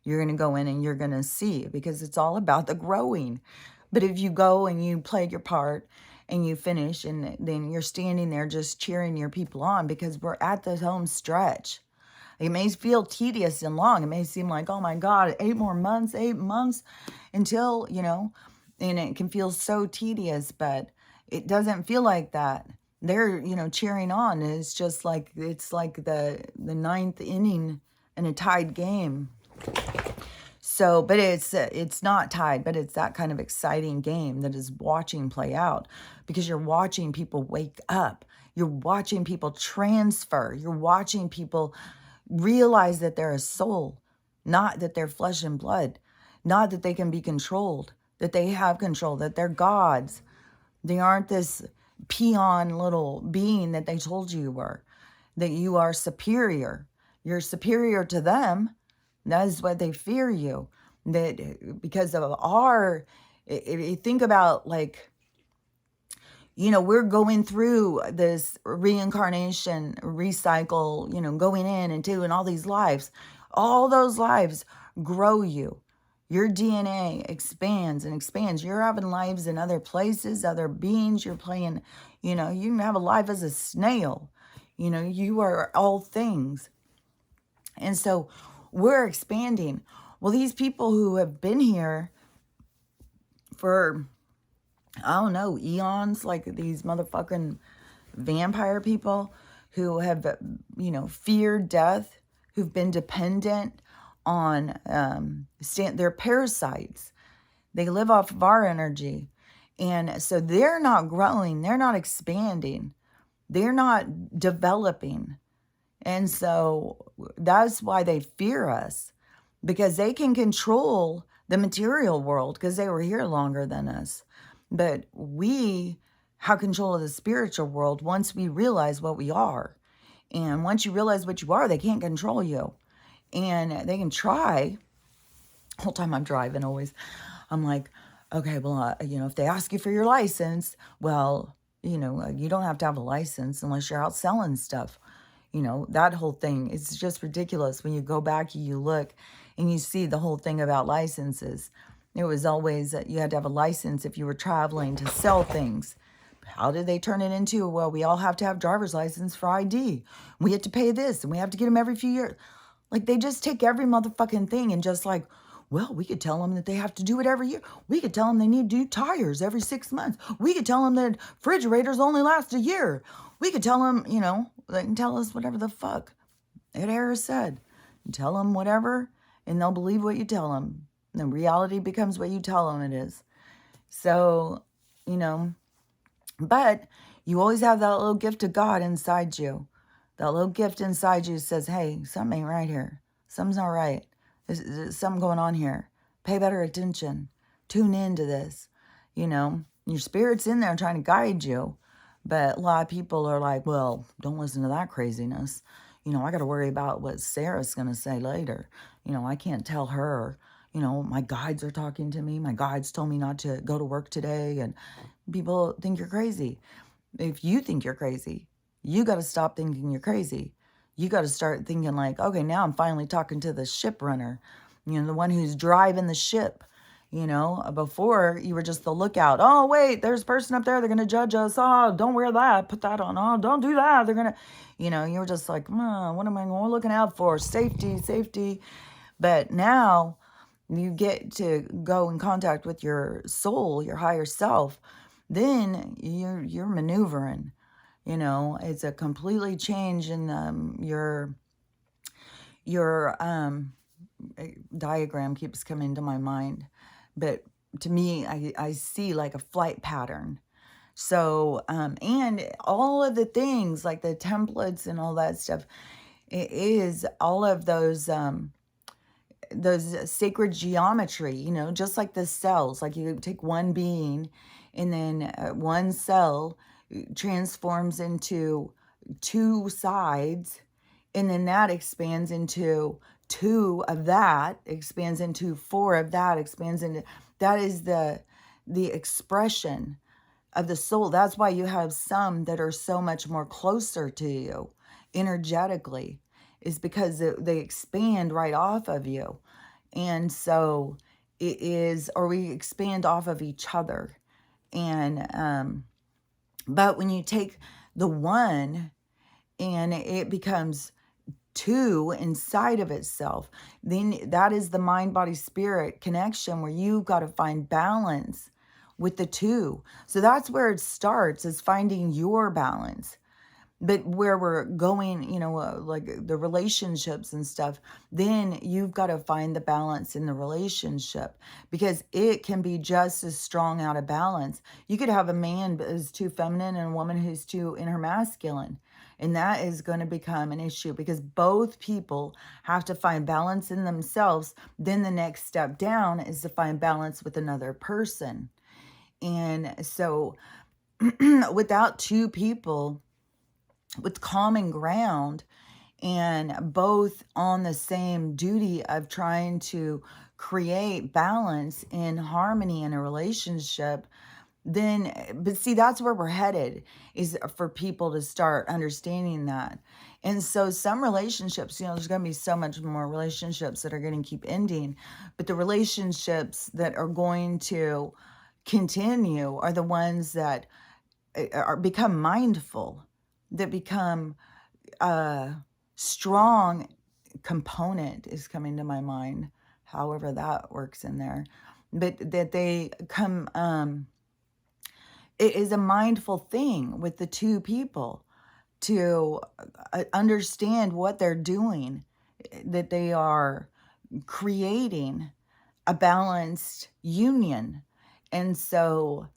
You're going to go in and you're going to see, because it's all about the growing. But if you go and you played your part and you finish, and then you're standing there just cheering your people on, because we're at the home stretch. It may feel tedious and long. It may seem like, oh my God, 8 months until, and it can feel so tedious, but it doesn't feel like that. They're, cheering on. It's just like, it's like the 9th inning in a tied game. So, but it's not tied, but it's that kind of exciting game that is watching play out, because you're watching people wake up. You're watching people transfer. You're watching people realize that they're a soul, not that they're flesh and blood, not that they can be controlled, that they have control, that they're gods. They aren't this peon little being that they told you were. that you are superior. You're superior to them. That is why they fear you. That because of our, if you think about like, we're going through this reincarnation, recycle, going in and doing all these lives. All those lives grow you. Your DNA expands and expands. You're having lives in other places, other beings. You're playing, you can have a life as a snail. You are all things. And so we're expanding. Well, these people who have been here for, I don't know, eons, like these motherfucking vampire people who have, feared death, who've been dependent on, they're parasites. They live off of our energy. And so they're not growing, they're not expanding, they're not developing. And so that's why they fear us, because they can control the material world because they were here longer than us. But we have control of the spiritual world once we realize what we are. And once you realize what you are, they can't control you. And they can try. The whole time I'm driving, always, I'm like, okay, well, if they ask you for your license, well, you don't have to have a license unless you're out selling stuff. That whole thing, it's just ridiculous. When you go back, you look and you see the whole thing about licenses. It was always that you had to have a license if you were traveling to sell things. How did they turn it into, well, we all have to have driver's license for ID. We have to pay this and we have to get them every few years. Like, they just take every motherfucking thing and just like, well, we could tell them that they have to do it every year. We could tell them they need to do tires every 6 months. We could tell them that refrigerators only last a year. We could tell them, they can tell us whatever the fuck Ed Harris said. Tell them whatever, and they'll believe what you tell them. The reality becomes what you tell them it is. So, but you always have that little gift of God inside you. That little gift inside you says, hey, something ain't right here. Something's not right. There's something going on here. Pay better attention. Tune into this. Your spirit's in there trying to guide you. But a lot of people are like, well, don't listen to that craziness. I got to worry about what Sarah's going to say later. I can't tell her. My guides are talking to me. My guides told me not to go to work today. And people think you're crazy. If you think you're crazy, you got to stop thinking you're crazy. You got to start thinking like, okay, now I'm finally talking to the ship runner, the one who's driving the ship. Before you were just the lookout. Oh, wait, there's a person up there. They're going to judge us. Oh, don't wear that. Put that on. Oh, don't do that. They're going to, you were just like, what am I looking out for? Safety, safety. But now you get to go in contact with your soul, your higher self. Then you're maneuvering. It's a completely change in your diagram keeps coming to my mind. But to me, I see like a flight pattern. So, and all of the things like the templates and all that stuff, it is all of those sacred geometry, just like the cells. Like you take one being and then one cell transforms into two sides, and then that expands into two of that, expands into four of that, expands into, that is the expression of the soul. That's why you have some that are so much more closer to you energetically, is because they expand right off of you. And so it is, or we expand off of each other. And but when you take the one and it becomes two inside of itself, then that is the mind body spirit connection, where you've got to find balance with the two. So that's where it starts, is finding your balance. But where we're going, like the relationships and stuff, then you've got to find the balance in the relationship, because it can be just as strong out of balance. You could have a man who's too feminine and a woman who's too in her masculine. And that is going to become an issue, because both people have to find balance in themselves. Then the next step down is to find balance with another person. And so without two people with common ground and both on the same duty of trying to create balance and harmony in a relationship, then, but see, that's where we're headed, is for people to start understanding that. And so some relationships, there's going to be so much more relationships that are going to keep ending, but the relationships that are going to continue are the ones that are become mindful, that become strong component is coming to my mind, however that works in there, but that they come, it is a mindful thing with the two people to understand what they're doing, that they are creating a balanced union. And so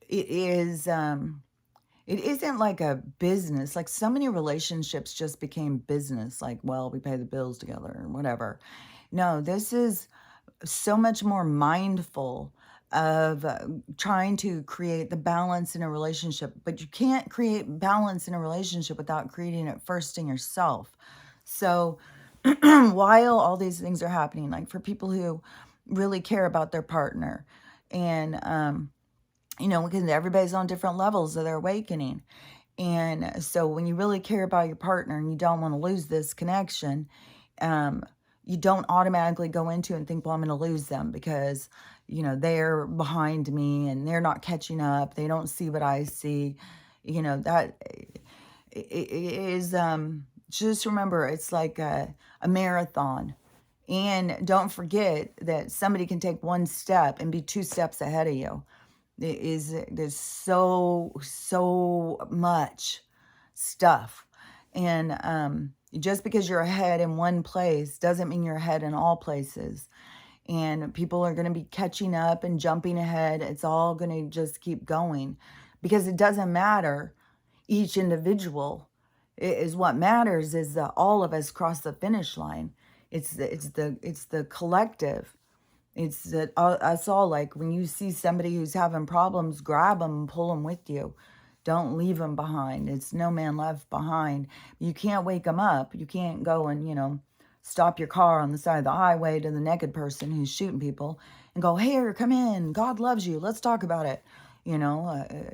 it is, it isn't like a business. Like so many relationships just became business. Like, well, we pay the bills together or whatever. No, this is so much more mindful of trying to create the balance in a relationship. But you can't create balance in a relationship without creating it first in yourself. So while all these things are happening, like for people who really care about their partner, and because everybody's on different levels of their awakening. And so when you really care about your partner and you don't want to lose this connection, you don't automatically go into it and think, well, I'm going to lose them because, they're behind me and they're not catching up. They don't see what I see. That it is, just remember, it's like a marathon. And don't forget that somebody can take one step and be 2 steps ahead of you. There's so much stuff. And just because you're ahead in one place doesn't mean you're ahead in all places. And people are going to be catching up and jumping ahead. It's all going to just keep going because it doesn't matter each individual. It is what matters is that all of us cross the finish line. It's the collective. It's that us all, like when you see somebody who's having problems, grab them and pull them with you. Don't leave them behind. It's no man left behind. You can't wake them up. You can't go and, stop your car on the side of the highway to the naked person who's shooting people and go, here, come in. God loves you. Let's talk about it.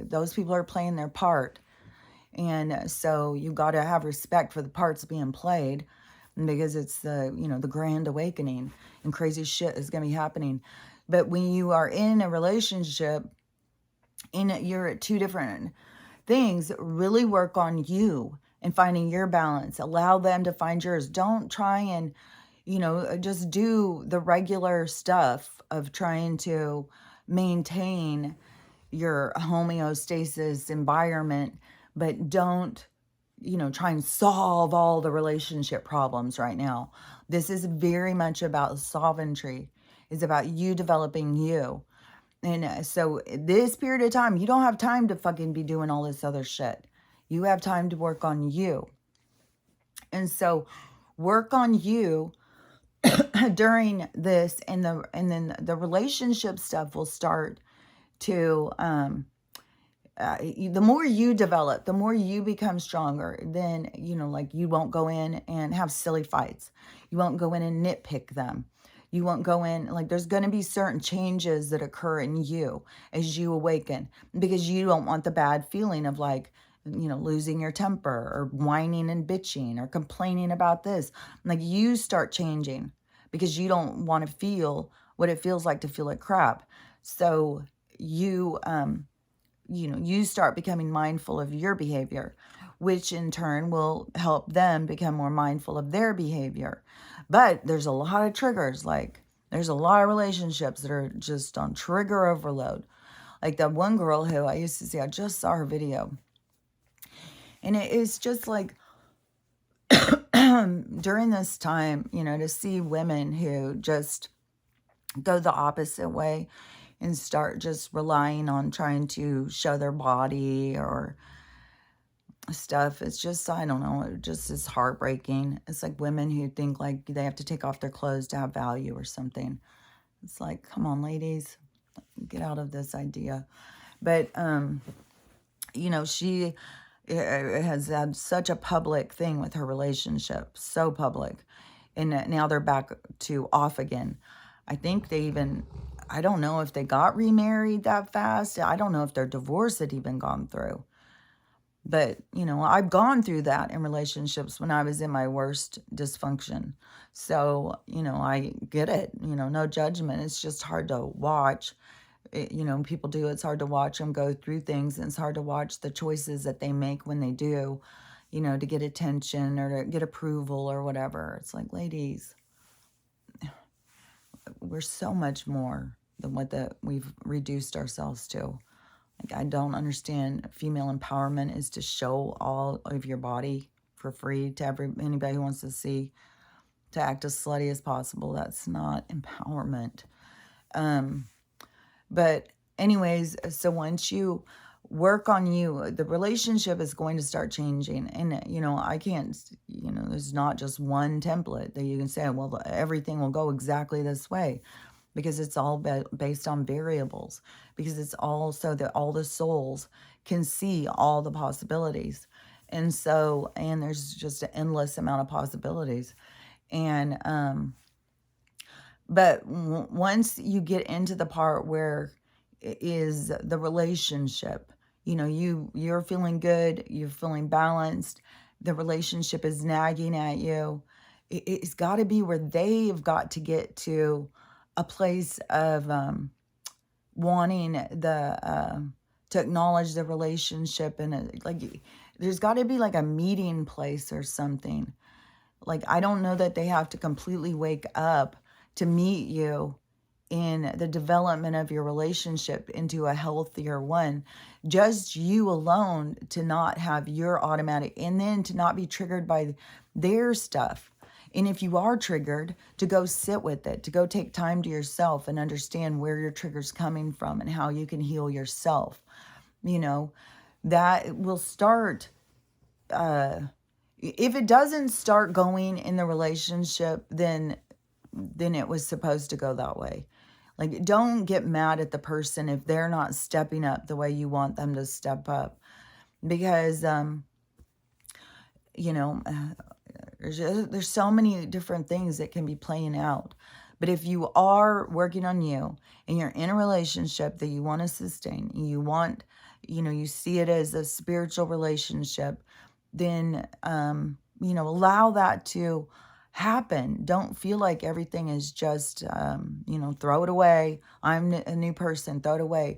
Those people are playing their part. And so you got to have respect for the parts being played because it's the grand awakening and crazy shit is going to be happening. But when you are in a relationship and you're at 2 different things, really work on you and finding your balance. Allow them to find yours. Don't try and, just do the regular stuff of trying to maintain your homeostasis environment, but don't, try and solve all the relationship problems right now. This is very much about sovereignty. It's about you developing you. And so this period of time, you don't have time to fucking be doing all this other shit. You have time to work on you. And so work on you during this, and then the relationship stuff will start to the more you develop, the more you become stronger, then, like you won't go in and have silly fights. You won't go in and nitpick them. You won't go in, like there's going to be certain changes that occur in you as you awaken because you don't want the bad feeling of like, losing your temper or whining and bitching or complaining about this. Like you start changing because you don't want to feel what it feels like to feel like crap. So you start becoming mindful of your behavior, which in turn will help them become more mindful of their behavior. But there's a lot of triggers. Like there's a lot of relationships that are just on trigger overload. Like that one girl who I used to see, I just saw her video. And it's just like during this time, to see women who just go the opposite way and start just relying on trying to show their body or stuff. It's just, I don't know, it just is heartbreaking. It's like women who think like they have to take off their clothes to have value or something. It's like, come on, ladies, get out of this idea. But, she it has had such a public thing with her relationship, so public. And now they're back to off again. I think they even, I don't know if they got remarried that fast. I don't know if their divorce had even gone through. But, I've gone through that in relationships when I was in my worst dysfunction. So, I get it, no judgment. It's just hard to watch. People do. It's hard to watch them go through things. And it's hard to watch the choices that they make when they do, to get attention or to get approval or whatever. It's like, ladies, we're so much more than what we've reduced ourselves to. Like, I don't understand. Female empowerment is to show all of your body for free to anybody who wants to see, to act as slutty as possible. That's not empowerment. But anyways, so once you work on you, the relationship is going to start changing. And, I can't, there's not just one template that you can say, well, everything will go exactly this way. Because it's all based on variables, because it's all so that all the souls can see all the possibilities. And so, and there's just an endless amount of possibilities. And, but once you get into the part where it is the relationship, you're feeling good, you're feeling balanced, the relationship is nagging at you, it's got to be where they've got to get to a place of wanting to acknowledge the relationship, and like there's got to be like a meeting place or something. Like, I don't know that they have to completely wake up to meet you in the development of your relationship into a healthier one. Just you alone to not have your automatic, and then to not be triggered by their stuff. And if you are triggered, to go sit with it, to go take time to yourself and understand where your trigger's coming from and how you can heal yourself. That will start, if it doesn't start going in the relationship, then it was supposed to go that way. Like, don't get mad at the person if they're not stepping up the way you want them to step up. Because, there's so many different things that can be playing out. But if you are working on you and you're in a relationship that you want to sustain, you want, you see it as a spiritual relationship, then, allow that to happen. Don't feel like everything is just, throw it away. I'm a new person, throw it away.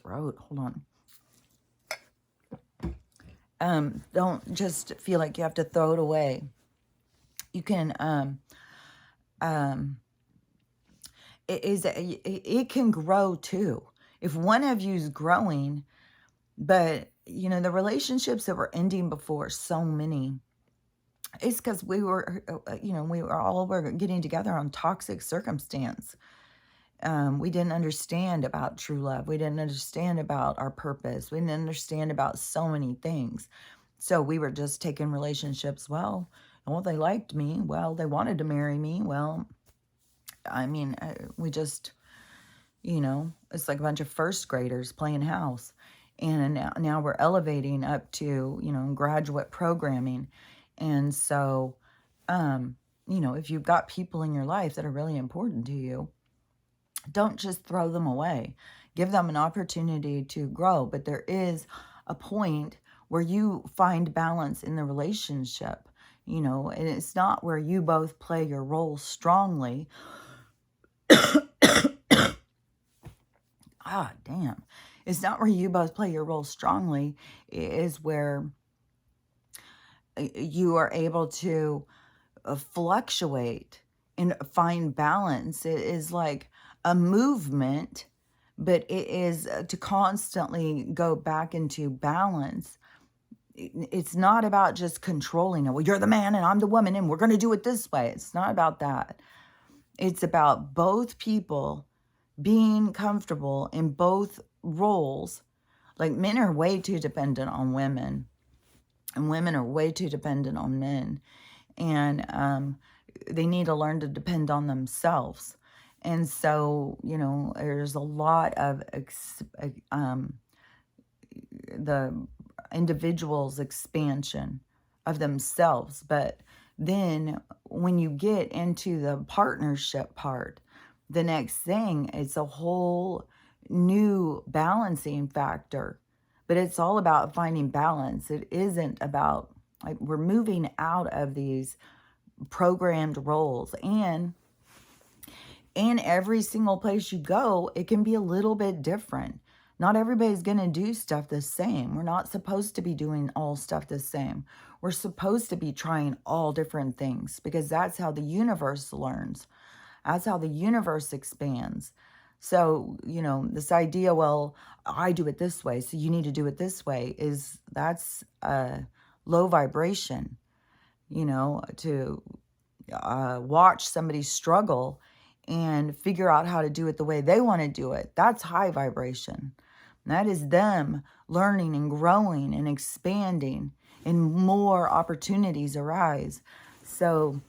Throat, hold on. Don't just feel like you have to throw it away. You can, it can grow too. If one of you is growing, but the relationships that were ending before, so many, it's because we were getting together on toxic circumstance. We didn't understand about true love. We didn't understand about our purpose. We didn't understand about so many things. So we were just taking relationships, well, they liked me. Well, they wanted to marry me. Well, I mean, we just, it's like a bunch of first graders playing house. And now we're elevating up to, graduate programming. And so, if you've got people in your life that are really important to you, don't just throw them away. Give them an opportunity to grow. But there is a point where you find balance in the relationship, and it's not where you both play your role strongly. Damn. It's not where you both play your role strongly. It is where you are able to fluctuate and find balance. It is like a movement, but it is to constantly go back into balance. It's not about just controlling it. Well, you're the man and I'm the woman and we're going to do it this way. It's not about that. It's about both people being comfortable in both roles. Like, men are way too dependent on women, and women are way too dependent on men. And they need to learn to depend on themselves. And so, there's a lot of the individual's expansion of themselves. But then when you get into the partnership part, the next thing is a whole new balancing factor. But it's all about finding balance. It isn't about, like, we're moving out of these programmed roles. And in every single place you go, it can be a little bit different. Not everybody's going to do stuff the same. We're not supposed to be doing all stuff the same. We're supposed to be trying all different things, because that's how the universe learns. That's how the universe expands. So, this idea, well, I do it this way, so you need to do it this way, that's low vibration. To watch somebody struggle and figure out how to do it the way they want to do it, that's high vibration. That is them learning and growing and expanding, and more opportunities arise. So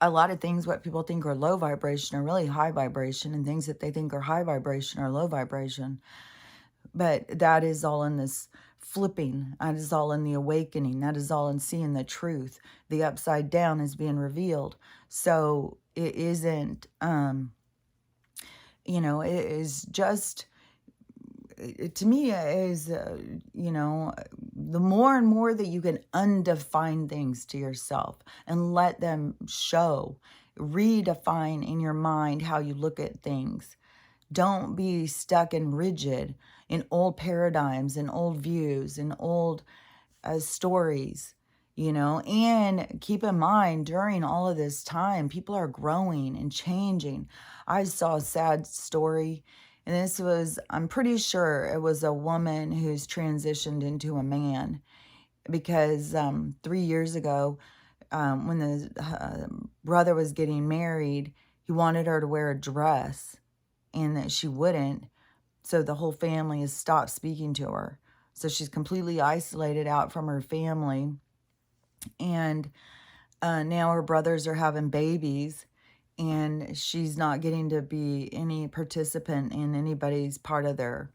a lot of things, what people think are low vibration, are really high vibration, and things that they think are high vibration are low vibration. But that is all in this flipping. That is all in the awakening. That is all in seeing the truth. The upside down is being revealed. So it isn't, it is just, to me, it is, the more and more that you can undefine things to yourself and let them show, redefine in your mind how you look at things. Don't be stuck and rigid in old paradigms and old views and old stories, and keep in mind, during all of this time, people are growing and changing. I saw a sad story, and this was, I'm pretty sure it was a woman who's transitioned into a man, because 3 years ago, when the brother was getting married, he wanted her to wear a dress, and that she wouldn't. So the whole family has stopped speaking to her. So she's completely isolated out from her family. And now her brothers are having babies, and she's not getting to be any participant in anybody's part of their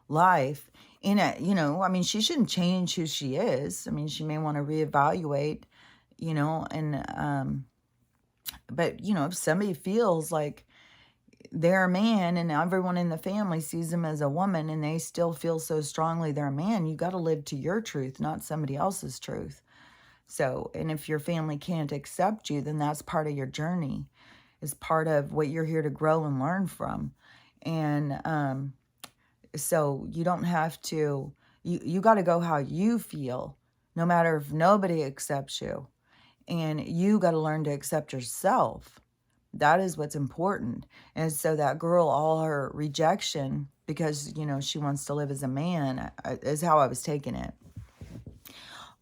life. She shouldn't change who she is. She may want to reevaluate, but, if somebody feels like they're a man and everyone in the family sees them as a woman, and they still feel so strongly they're a man, you got to live to your truth, not somebody else's truth. So, and if your family can't accept you, then that's part of your journey, is part of what you're here to grow and learn from. And so you don't have to, you got to go how you feel, no matter if nobody accepts you. And you got to learn to accept yourself. That is what's important. And so that girl, all her rejection, because, she wants to live as a man, is how I was taking it.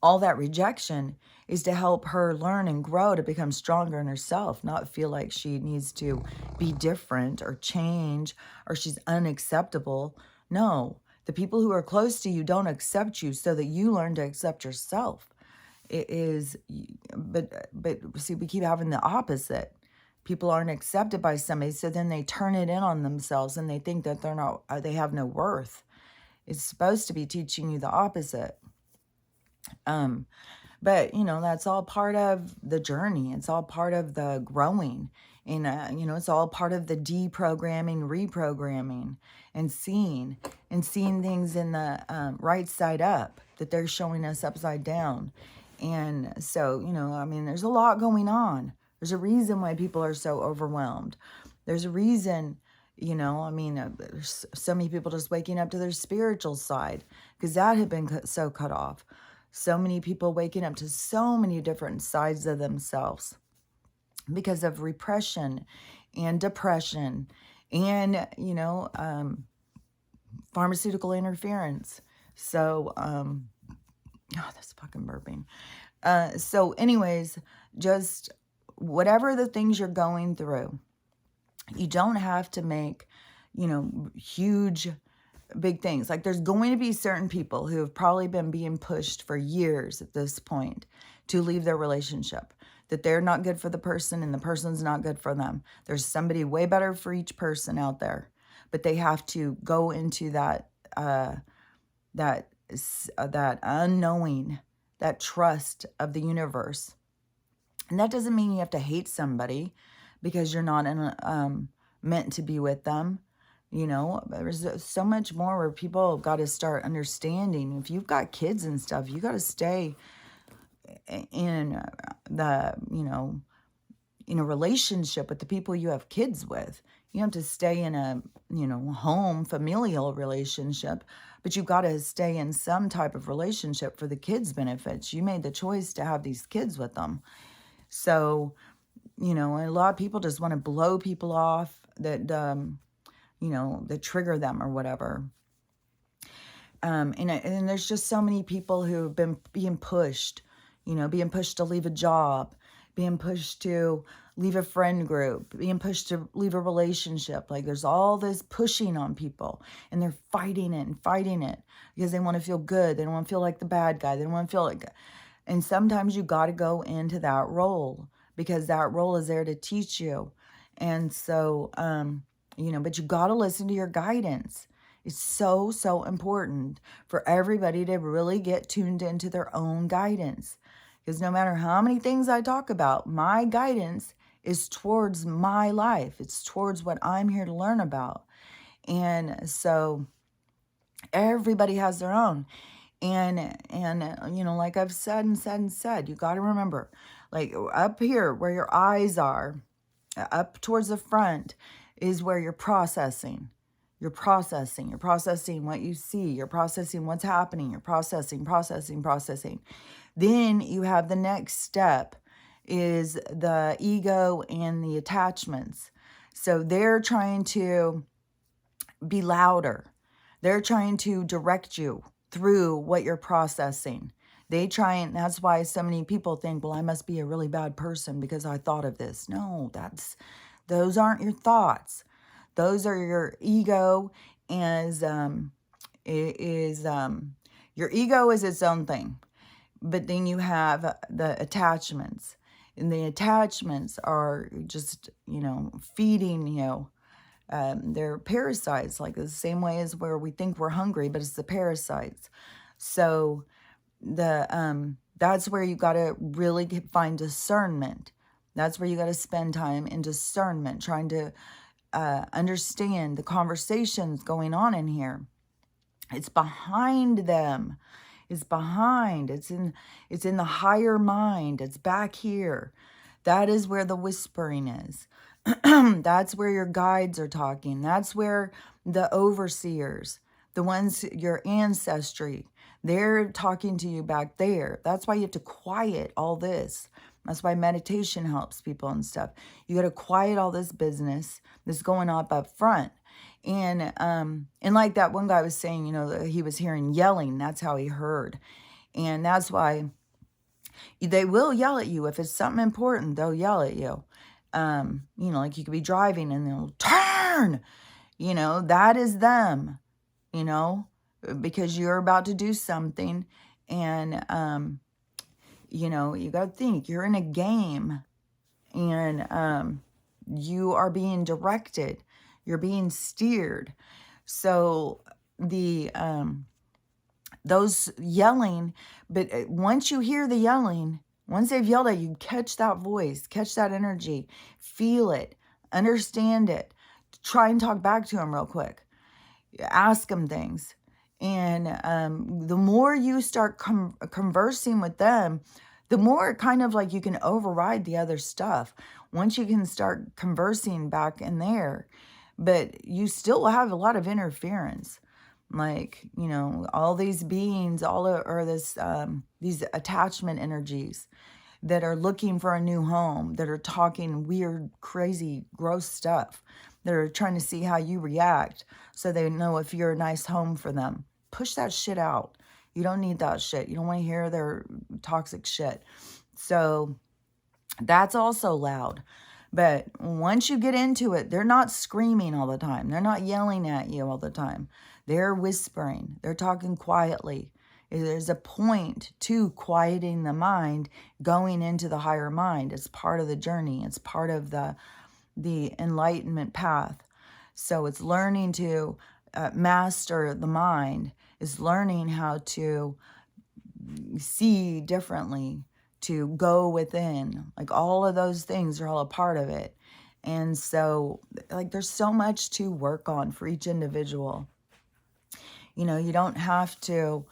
All that rejection is to help her learn and grow, to become stronger in herself, not feel like she needs to be different or change, or she's unacceptable. No, the people who are close to you don't accept you, so that you learn to accept yourself. It is, but see, we keep having the opposite. People aren't accepted by somebody, so then they turn it in on themselves, and they think that they have no worth. It's supposed to be teaching you the opposite. But, that's all part of the journey. It's all part of the growing. And, it's all part of the deprogramming, reprogramming, and seeing things in the right side up, that they're showing us upside down. And so, there's a lot going on. There's a reason why people are so overwhelmed. There's a reason, there's so many people just waking up to their spiritual side, because that had been so cut off. So many people waking up to so many different sides of themselves because of repression and depression and, pharmaceutical interference. So, that's fucking burping. So anyways, just whatever the things you're going through, you don't have to make, huge big things. Like there's going to be certain people who have probably been being pushed for years at this point to leave their relationship, that they're not good for the person and the person's not good for them. There's somebody way better for each person out there, but they have to go into that that unknowing, that trust of the universe. And that doesn't mean you have to hate somebody because you're not meant to be with them. You know, there's so much more where people got to start understanding. If you've got kids and stuff, you got to stay in the, in a relationship with the people you have kids with. You have to stay in a, home, familial relationship, but you've got to stay in some type of relationship for the kids' benefits. You made the choice to have these kids with them. So, a lot of people just want to blow people off that, that trigger them or whatever. And there's just so many people who have been being pushed, being pushed to leave a job, being pushed to leave a friend group, being pushed to leave a relationship. Like there's all this pushing on people and they're fighting it because they want to feel good. They don't want to feel like the bad guy. They don't want to feel like, and sometimes you got to go into that role because that role is there to teach you. And so, but you got to listen to your guidance. It's so, so important for everybody to really get tuned into their own guidance. Because no matter how many things I talk about, my guidance is towards my life. It's towards what I'm here to learn about. And so everybody has their own. And like I've said, you got to remember, like up here where your eyes are, up towards the front is where you're processing. You're processing what you see. You're processing what's happening. You're processing. Then you have the next step is the ego and the attachments. So they're trying to be louder. They're trying to direct you through what you're processing. That's why so many people think, well, I must be a really bad person because I thought of this. No, those aren't your thoughts. Those are your ego your ego is its own thing. But then you have the attachments. And the attachments are just, feeding you. They're parasites, like the same way as where we think we're hungry, but it's the parasites. So that's where you got to really find discernment. That's where you got to spend time in discernment, trying to understand the conversations going on in here. It's behind them. It's behind. It's in the higher mind. It's back here. That is where the whispering is. That's where your guides are talking. That's where the overseers, the ones, your ancestry, they're talking to you back there. That's why you have to quiet all this. That's why meditation helps people and stuff. You got to quiet all this business that's going on up front. And like that one guy was saying, he was hearing yelling. That's how he heard. And that's why they will yell at you. If it's something important, they'll yell at you. Like you could be driving and they'll turn. That is them, because you're about to do something. And, you got to think you're in a game and you are being directed. You're being steered. So those yelling, but once you hear the yelling, once they've yelled at you, catch that voice, catch that energy, feel it, understand it, try and talk back to them real quick, ask them things. And the more you start conversing with them, the more kind of like you can override the other stuff. Once you can start conversing back in there, but you still have a lot of interference. Like, all these beings, these attachment energies that are looking for a new home, that are talking weird, crazy, gross stuff, that are trying to see how you react so they know if you're a nice home for them. Push that shit out. You don't need that shit. You don't want to hear their toxic shit. So that's also loud. But once you get into it, they're not screaming all the time. They're not yelling at you all the time. They're whispering. They're talking quietly. There's a point to quieting the mind, going into the higher mind. It's part of the journey. It's part of the enlightenment path. So it's learning to master the mind, is learning how to see differently, to go within. Like all of those things are all a part of it. And so, like, there's so much to work on for each individual. You know, you don't have to,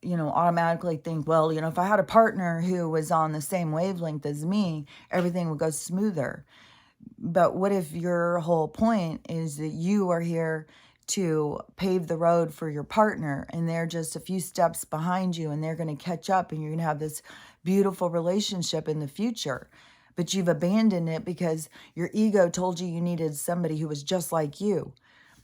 automatically think, well, if I had a partner who was on the same wavelength as me, everything would go smoother. But what if your whole point is that you are here to pave the road for your partner and they're just a few steps behind you and they're going to catch up and you're going to have this beautiful relationship in the future? But you've abandoned it because your ego told you needed somebody who was just like you.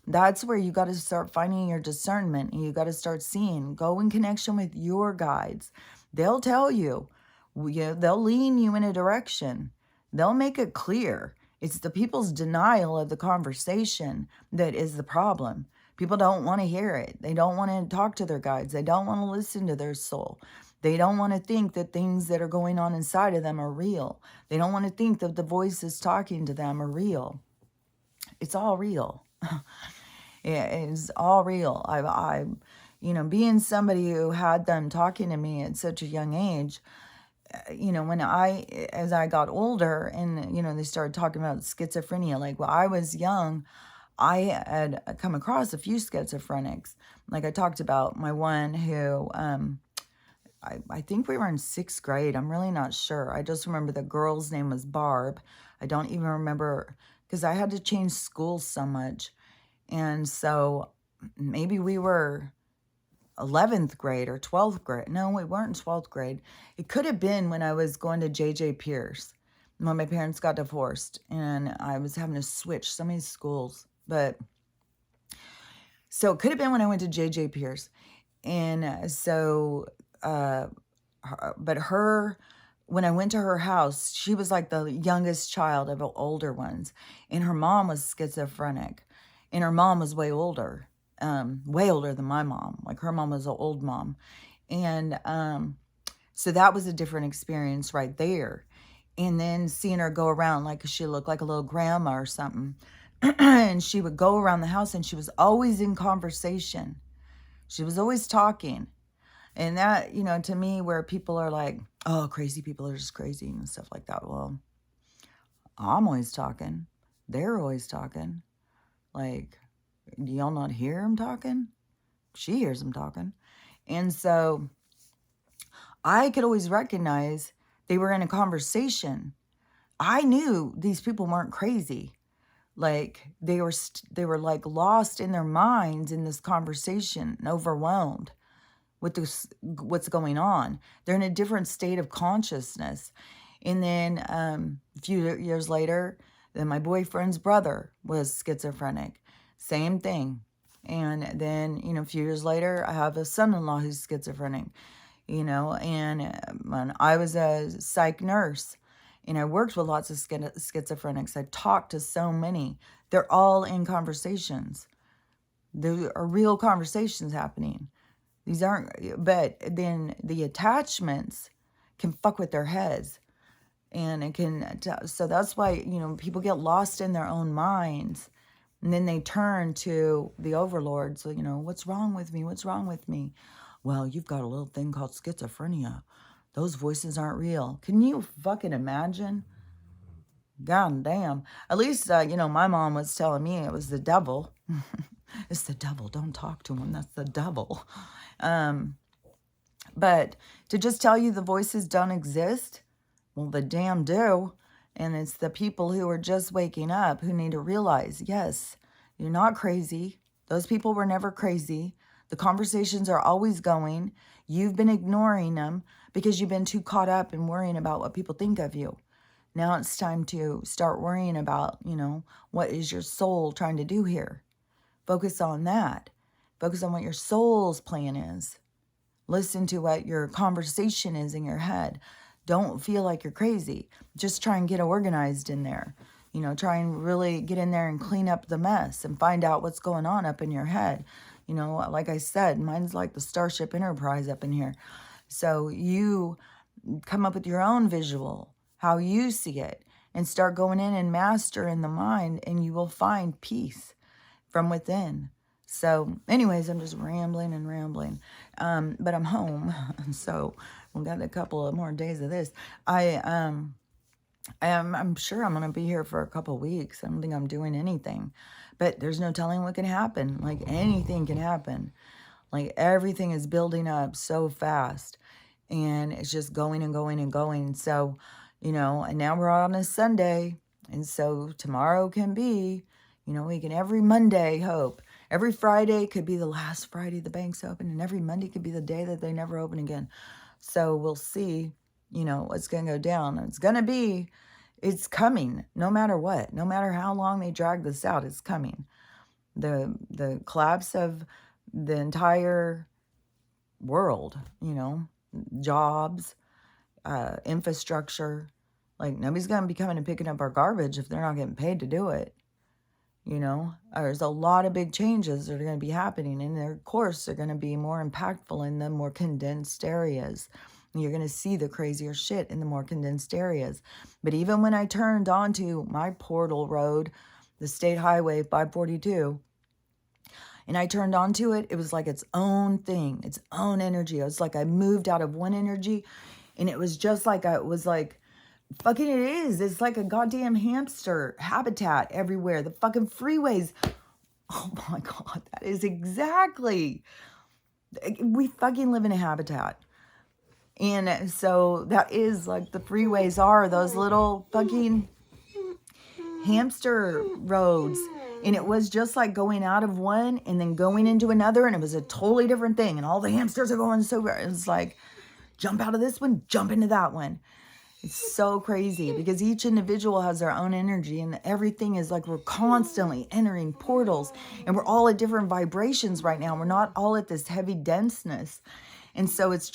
That's where you got to start finding your discernment, and you got to start seeing. Go in connection with your guides. They'll tell you, they'll lean you in a direction. They'll make it clear. It's the people's denial of the conversation that is the problem. People don't want to hear it. They don't want to talk to their guides. They don't want to listen to their soul. They don't want to think that things that are going on inside of them are real. They don't want to think that the voices talking to them are real. It's all real. It's all real. I being somebody who had them talking to me at such a young age, as I got older and, they started talking about schizophrenia, like when I was young, I had come across a few schizophrenics. Like I talked about my one who, I think we were in 6th grade. I'm really not sure. I just remember the girl's name was Barb. I don't even remember because I had to change schools so much. And so maybe we were 11th grade or 12th grade. No, we weren't in 12th grade. It could have been when I was going to J.J. Pierce, when my parents got divorced and I was having to switch so many schools. But so it could have been when I went to J.J. Pierce. And so, when I went to her house, she was like the youngest child of the older ones. And her mom was schizophrenic. And her mom was way older than my mom. Like her mom was an old mom. And so that was a different experience right there. And then seeing her go around like she looked like a little grandma or something. And she would go around the house and she was always in conversation. She was always talking. And that, to me, where people are like, oh, crazy people are just crazy and stuff like that. Well, I'm always talking. They're always talking. Like, do y'all not hear him talking? She hears him talking. And so I could always recognize they were in a conversation. I knew these people weren't crazy. Like they were like lost in their minds in this conversation and overwhelmed with this, what's going on. They're in a different state of consciousness. And then a few years later, then my boyfriend's brother was schizophrenic. Same thing. And then, a few years later, I have a son-in-law who's schizophrenic, and when I was a psych nurse and I worked with lots of schizophrenics, I talked to so many. They're all in conversations. There are real conversations happening. These aren't, but then the attachments can fuck with their heads. And it can, so that's why, people get lost in their own minds. And then they turn to the overlord. So, what's wrong with me? What's wrong with me? Well, you've got a little thing called schizophrenia. Those voices aren't real. Can you fucking imagine? God damn. At least, my mom was telling me it was the devil. It's the devil. Don't talk to him. That's the devil. But to just tell you the voices don't exist, well, the damn do. And it's the people who are just waking up who need to realize, yes, you're not crazy. Those people were never crazy. The conversations are always going. You've been ignoring them because you've been too caught up in worrying about what people think of you. Now it's time to start worrying about, what is your soul trying to do here? Focus on that. Focus on what your soul's plan is. Listen to what your conversation is in your head. Don't feel like you're crazy. Just try and get organized in there. Try and really get in there and clean up the mess and find out what's going on up in your head. You know, like I said, mine's like the Starship Enterprise up in here. So you come up with your own visual, how you see it, and start going in and master in the mind, and you will find peace from within. So, anyways, I'm just rambling and rambling. But I'm home, so we've got a couple of more days of this. I'm sure I'm gonna be here for a couple of weeks. I don't think I'm doing anything, but there's no telling what can happen. Like anything can happen. Like everything is building up so fast, and it's just going and going and going. So, and now we're on a Sunday, and so tomorrow can be, we can every Monday hope. Every Friday could be the last Friday the bank's open, and every Monday could be the day that they never open again. So we'll see, what's going to go down. It's coming no matter what. No matter how long they drag this out, it's coming. The collapse of the entire world, jobs, infrastructure. Like nobody's going to be coming and picking up our garbage if they're not getting paid to do it. There's a lot of big changes that are going to be happening, and of course they're going to be more impactful in the more condensed areas. You're going to see the crazier shit in the more condensed areas. But even when I turned onto my portal road, the state highway 542, and I turned onto it, it was like its own thing, its own energy. It was like I moved out of one energy, and it was just like I was like, fucking it is. It's like a goddamn hamster habitat everywhere. The fucking freeways. Oh my God, that is exactly. We fucking live in a habitat. And so that is like the freeways are those little fucking hamster roads. And it was just like going out of one and then going into another, and it was a totally different thing. And all the hamsters are going so, it's like, jump out of this one, jump into that one. It's so crazy because each individual has their own energy, and everything is like we're constantly entering portals, and we're all at different vibrations right now. We're not all at this heavy denseness. And so it's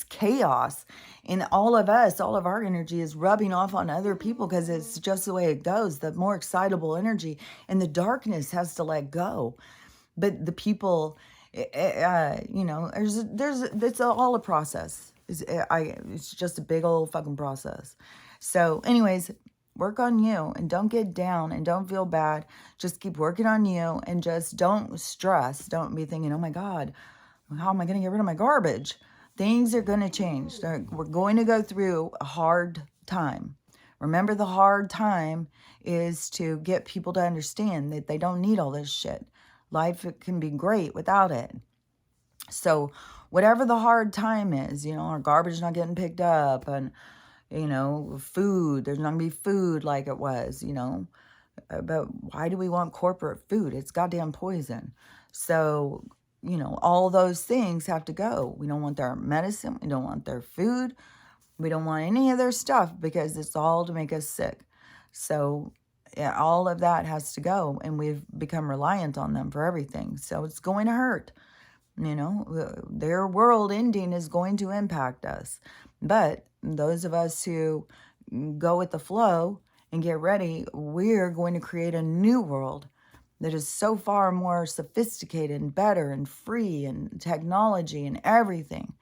chaos. And all of our energy is rubbing off on other people because it's just the way it goes. The more excitable energy, and the darkness has to let go. But the people, it's all a process. It's just a big old fucking process. So anyways, work on you and don't get down and don't feel bad. Just keep working on you and just don't stress. Don't be thinking, oh my God, how am I going to get rid of my garbage? Things are going to change. We're going to go through a hard time. Remember, the hard time is to get people to understand that they don't need all this shit. Life can be great without it. So whatever the hard time is, our garbage not getting picked up, and, food, there's not going to be food like it was, but why do we want corporate food? It's goddamn poison. So, all those things have to go. We don't want their medicine. We don't want their food. We don't want any of their stuff because it's all to make us sick. So yeah, all of that has to go, and we've become reliant on them for everything. So it's going to hurt. Their world ending is going to impact us. But those of us who go with the flow and get ready, we're going to create a new world that is so far more sophisticated and better and free, and technology and everything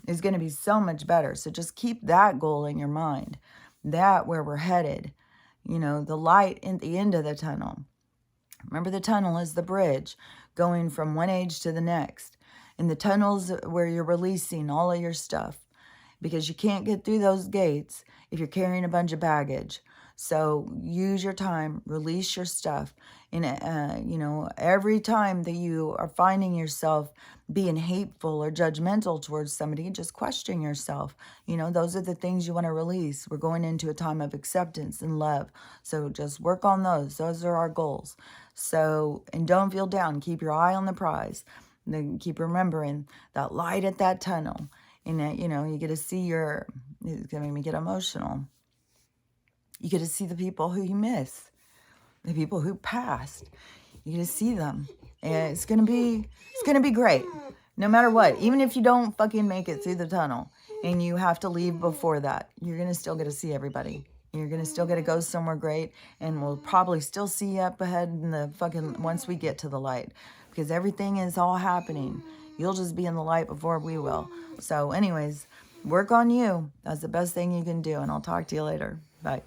is going to be so much better. So just keep that goal in your mind, that where we're headed, the light at the end of the tunnel. Remember, the tunnel is the bridge going from one age to the next. And the tunnel's where you're releasing all of your stuff, because you can't get through those gates if you're carrying a bunch of baggage. So use your time, release your stuff. And, every time that you are finding yourself being hateful or judgmental towards somebody, just question yourself. Those are the things you want to release. We're going into a time of acceptance and love. So just work on those. Those are our goals. So, and don't feel down. Keep your eye on the prize. Then keep remembering that light at that tunnel. And that, you get to see it's going to make me get emotional. You get to see the people who you miss, the people who passed. You get to see them. And it's going to be great. No matter what, even if you don't fucking make it through the tunnel and you have to leave before that, you're going to still get to see everybody. You're going to still get to go somewhere great, and we'll probably still see you up ahead in the fucking, once we get to the light. because everything is all happening. You'll just be in the light before we will. So anyways, work on you. That's the best thing you can do. And I'll talk to you later. Bye.